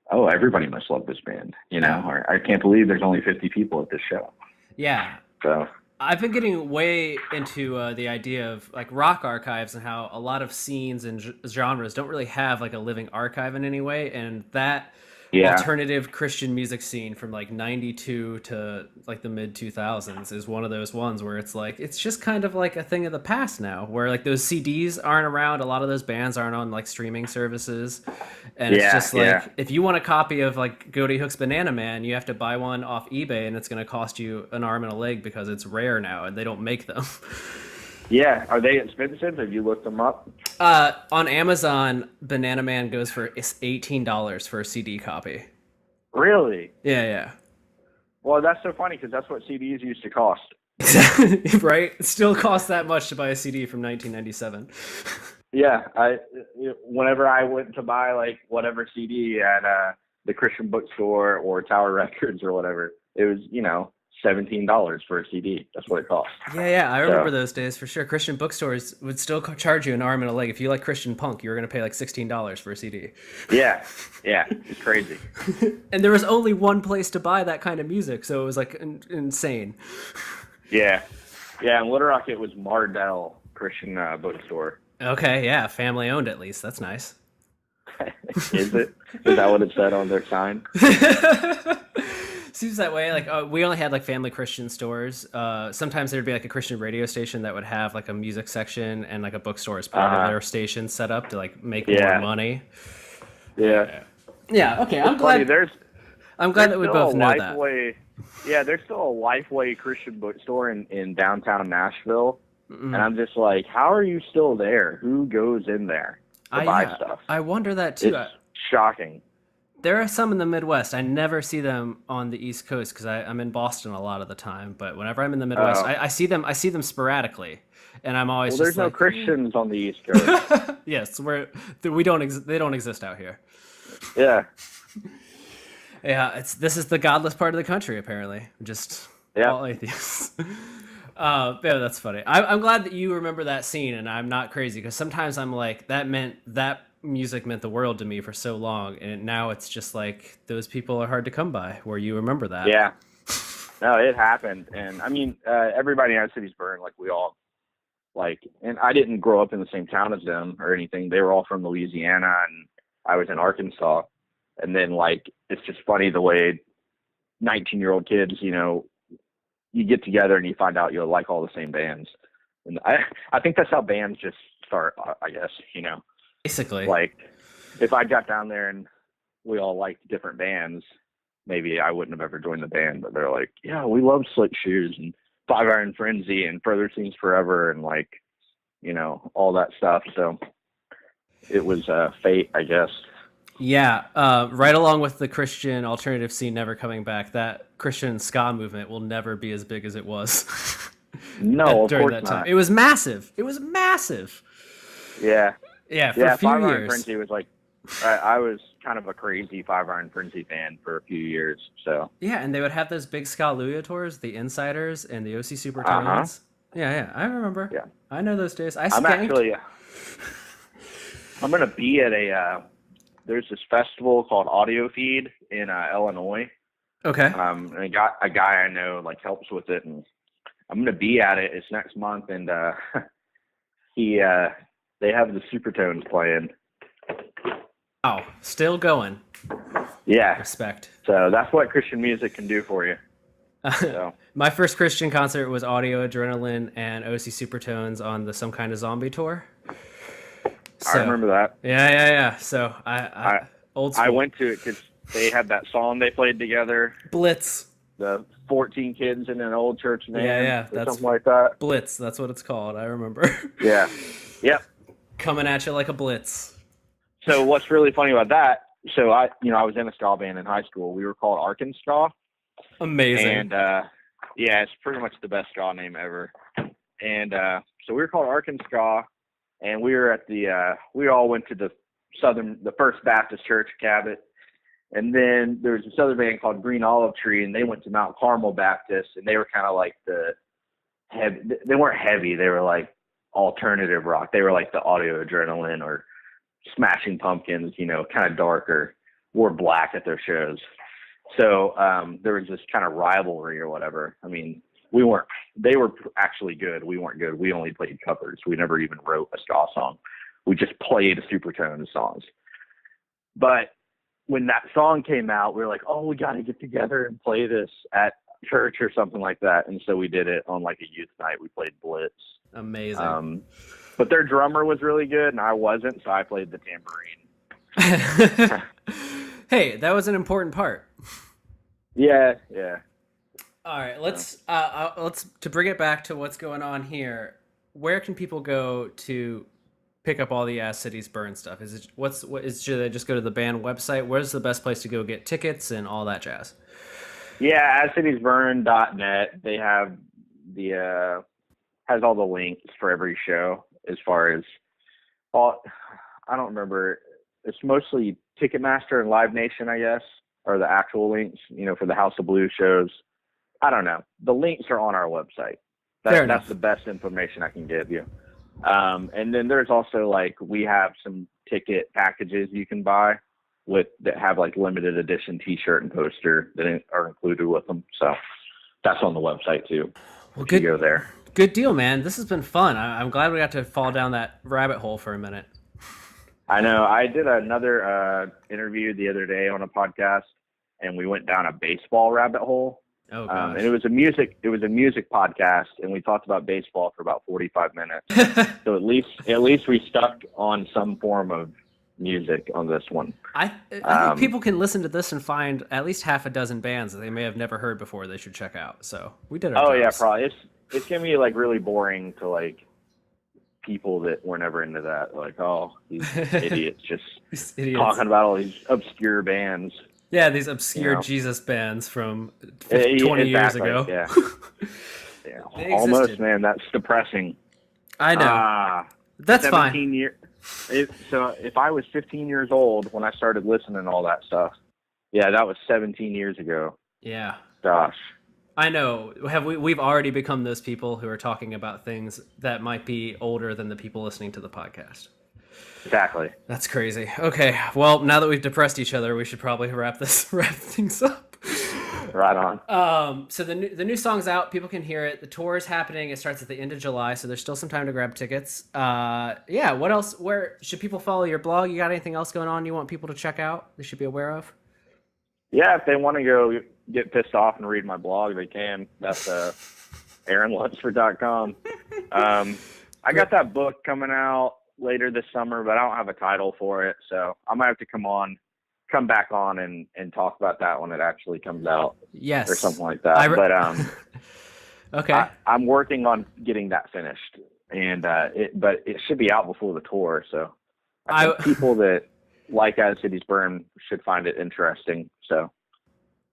[SPEAKER 3] oh, everybody must love this band, you know? Or I can't believe there's only 50 people at this show.
[SPEAKER 1] Yeah.
[SPEAKER 3] So
[SPEAKER 1] I've been getting way into the idea of like rock archives and how a lot of scenes and genres don't really have like a living archive in any way, and that alternative Christian music scene from like 92 to like the mid 2000s is one of those ones where it's like it's just kind of like a thing of the past now, where like those CDs aren't around, a lot of those bands aren't on like streaming services, and it's just like if you want a copy of like Goaty Hook's Banana Man, you have to buy one off eBay, and it's going to cost you an arm and a leg because it's rare now and they don't make them.
[SPEAKER 3] Yeah, are they expensive? Have you looked them up?
[SPEAKER 1] On Amazon, Banana Man goes for $18 for a CD copy.
[SPEAKER 3] Really?
[SPEAKER 1] Yeah.
[SPEAKER 3] Well, that's so funny because that's what CDs used to cost.
[SPEAKER 1] Right? It still costs that much to buy a CD from 1997.
[SPEAKER 3] Yeah, whenever I went to buy like whatever CD at the Christian bookstore or Tower Records or whatever, it was, you know, $17 for a CD. That's what it cost.
[SPEAKER 1] Yeah, I remember those days for sure. Christian bookstores would still charge you an arm and a leg. If you like Christian punk, you were going to pay like $16 for a CD.
[SPEAKER 3] Yeah, it's crazy.
[SPEAKER 1] And there was only one place to buy that kind of music, so it was like insane.
[SPEAKER 3] Yeah, in Little Rock it was Mardell Christian bookstore.
[SPEAKER 1] Okay, yeah, family owned at least. That's nice.
[SPEAKER 3] Is it? Is that what it said on their sign?
[SPEAKER 1] Seems that way. Like we only had like family Christian stores. Sometimes there'd be like a Christian radio station that would have like a music section and like a bookstore as part of their station set up to like make more money.
[SPEAKER 3] Yeah.
[SPEAKER 1] Okay, I'm glad. I'm glad that we both know that.
[SPEAKER 3] Yeah, there's still a Lifeway Christian bookstore in downtown Nashville, and I'm just like, how are you still there? Who goes in there to buy stuff?
[SPEAKER 1] I wonder that too.
[SPEAKER 3] It's shocking.
[SPEAKER 1] There are some in the Midwest. I never see them on the East Coast because I'm in Boston a lot of the time. But whenever I'm in the Midwest, I see them. I see them sporadically, and I'm always. Well,
[SPEAKER 3] there's no Christians on the East Coast.
[SPEAKER 1] Yes, we don't. They don't exist out here.
[SPEAKER 3] Yeah.
[SPEAKER 1] Yeah, this is the godless part of the country. Apparently, just all atheists. Yeah, that's funny. I'm glad that you remember that scene, and I'm not crazy because sometimes I'm like that music meant the world to me for so long, and now it's just like those people are hard to come by where you remember that.
[SPEAKER 3] Yeah. No, it happened. And I mean, everybody in Ad Cities Burn, like we all like, and I didn't grow up in the same town as them or anything. They were all from Louisiana and I was in Arkansas. And then like, it's just funny the way 19-year-old kids, you know, you get together and you find out you like all the same bands. And I think that's how bands just start, I guess, you know.
[SPEAKER 1] Basically.
[SPEAKER 3] Like, if I got down there and we all liked different bands, maybe I wouldn't have ever joined the band. But they're like, yeah, we love Slick Shoes and Five Iron Frenzy and Further Things Forever and, like, you know, all that stuff. So it was fate, I guess.
[SPEAKER 1] Yeah, right along with the Christian alternative scene never coming back, that Christian ska movement will never be as big as it was.
[SPEAKER 3] No,
[SPEAKER 1] during
[SPEAKER 3] of course
[SPEAKER 1] that time.
[SPEAKER 3] not.
[SPEAKER 1] It was massive.
[SPEAKER 3] Yeah.
[SPEAKER 1] Yeah, for a few
[SPEAKER 3] Five
[SPEAKER 1] years.
[SPEAKER 3] Iron Frenzy was like, I was kind of a crazy Five Iron Frenzy fan for a few years. So
[SPEAKER 1] yeah, and they would have those big Ska tours, the Insiders and the OC Supertones. Yeah, I remember. Yeah, I know those days. I'm
[SPEAKER 3] going to be at there's this festival called Audio Feed in Illinois.
[SPEAKER 1] Okay.
[SPEAKER 3] And I got a guy I know like helps with it, and I'm going to be at it. It's next month, and they have the Supertones playing.
[SPEAKER 1] Oh, still going.
[SPEAKER 3] Yeah.
[SPEAKER 1] Respect.
[SPEAKER 3] So that's what Christian music can do for you. So.
[SPEAKER 1] My first Christian concert was Audio Adrenaline and OC Supertones on the Some Kind of Zombie tour.
[SPEAKER 3] So, I remember that.
[SPEAKER 1] Yeah. So I old school.
[SPEAKER 3] I went to it because they had that song they played together.
[SPEAKER 1] Blitz.
[SPEAKER 3] The 14 kids in an old church van.
[SPEAKER 1] Yeah.
[SPEAKER 3] That's something like that.
[SPEAKER 1] Blitz. That's what it's called. I remember.
[SPEAKER 3] Yeah. Yep.
[SPEAKER 1] Coming at you like a blitz.
[SPEAKER 3] So what's really funny about that so I was in a ska band in high school. We were called Arkansas.
[SPEAKER 1] Amazing.
[SPEAKER 3] And yeah, it's pretty much the best ska name ever. And so we were called Arkansas, and we were at we all went to the First Baptist Church, Cabot. And then there was this other band called Green Olive Tree, and they went to Mount Carmel Baptist, and they were kind of like they weren't heavy. They were like alternative rock. They were like the Audio Adrenaline or Smashing Pumpkins, kind of darker, wore black at their shows. So there was this kind of rivalry or whatever. I mean, they were actually good. We weren't good. We only played covers. We never even wrote a ska song. We just played Supertone songs. But when that song came out, we were like, oh, we got to get together and play this at church or something like that. And so we did it on like a youth night. We played Blitz.
[SPEAKER 1] Amazing.
[SPEAKER 3] But their drummer was really good, and I wasn't, so I played the tambourine.
[SPEAKER 1] Hey, that was an important part.
[SPEAKER 3] Yeah.
[SPEAKER 1] All right, let's to bring it back to what's going on here. Where can people go to pick up all the As Cities Burn stuff? Should they just go to the band website? Where's the best place to go get tickets and all that jazz?
[SPEAKER 3] Yeah, ascitiesburn.net. They have has all the links for every show as far as I don't remember. It's mostly Ticketmaster and Live Nation, I guess, are the actual links, for the House of Blues shows. I don't know. The links are on our website. That's the best information I can give you. And then there's also we have some ticket packages you can buy that have limited edition T-shirt and poster that are included with them. So that's on the website too.
[SPEAKER 1] Well,
[SPEAKER 3] good. You go there.
[SPEAKER 1] Good deal, man. This has been fun. I'm glad we got to fall down that rabbit hole for a minute.
[SPEAKER 3] I know. I did another interview the other day on a podcast, and we went down a baseball rabbit hole.
[SPEAKER 1] Oh, gosh.
[SPEAKER 3] And it was a music podcast, and we talked about baseball for about 45 minutes. So at least we stuck on some form of music on this one.
[SPEAKER 1] I think people can listen to this and find at least half a dozen bands that they may have never heard before they should check out. So we did our jobs.
[SPEAKER 3] Yeah, probably. It's gonna be really boring to people that were never into that. These idiots just talking about all these obscure bands.
[SPEAKER 1] Yeah, these obscure Jesus bands from 20 years ago.
[SPEAKER 3] Yeah. Yeah. Almost, man. That's depressing.
[SPEAKER 1] I know. That's fine.
[SPEAKER 3] So if I was 15 years old when I started listening to all that stuff, yeah, that was 17 years ago.
[SPEAKER 1] Yeah.
[SPEAKER 3] Gosh.
[SPEAKER 1] I know. We've already become those people who are talking about things that might be older than the people listening to the podcast.
[SPEAKER 3] Exactly.
[SPEAKER 1] That's crazy. Okay. Well, now that we've depressed each other, we should probably wrap things up.
[SPEAKER 3] Right on.
[SPEAKER 1] So the new song's out. People can hear it. The tour is happening. It starts at the end of July, so there's still some time to grab tickets. Yeah. What else? Where should people follow your blog? You got anything else going on you want people to check out? They should be aware of.
[SPEAKER 3] Yeah, if they want to go get pissed off and read my blog, they can. That's AaronLunsford.com. I got that book coming out later this summer, but I don't have a title for it, so I might have to come back on and talk about that when it actually comes out.
[SPEAKER 1] Yes.
[SPEAKER 3] Or something like that.
[SPEAKER 1] Okay.
[SPEAKER 3] I'm working on getting that finished, and but it should be out before the tour, so I think people that like As Cities Burn should find it interesting. So,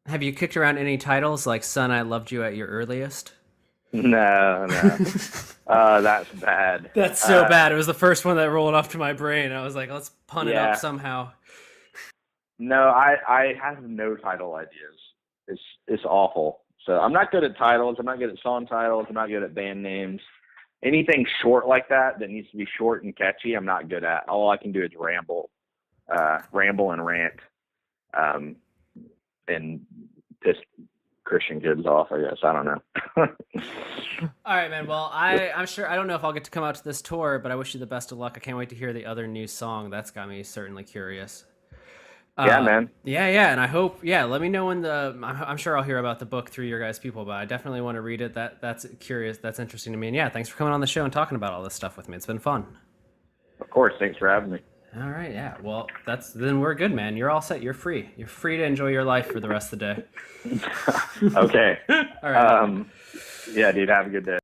[SPEAKER 1] have you kicked around any titles like "Son, I Loved You at Your Earliest"?
[SPEAKER 3] No. That's bad.
[SPEAKER 1] That's so bad. It was the first one that rolled off to my brain. I was like, let's pun it up somehow.
[SPEAKER 3] No, I have no title ideas. It's awful. So I'm not good at titles. I'm not good at song titles. I'm not good at band names. Anything short like that needs to be short and catchy, I'm not good at. All I can do is ramble and rant, and piss Christian kids off, I guess. I don't know.
[SPEAKER 1] All right, man. Well, I'm sure, I don't know if I'll get to come out to this tour, but I wish you the best of luck. I can't wait to hear the other new song. That's got me certainly curious.
[SPEAKER 3] Yeah, man.
[SPEAKER 1] Yeah. And I hope, let me know when I'm sure I'll hear about the book through your guys' people, but I definitely want to read it. That's curious. That's interesting to me. And thanks for coming on the show and talking about all this stuff with me. It's been fun.
[SPEAKER 3] Of course. Thanks for having me.
[SPEAKER 1] All right. Yeah. Well, then we're good, man. You're all set. You're free. You're free to enjoy your life for the rest of the day.
[SPEAKER 3] Okay.
[SPEAKER 1] All right.
[SPEAKER 3] Yeah, dude. Have a good day.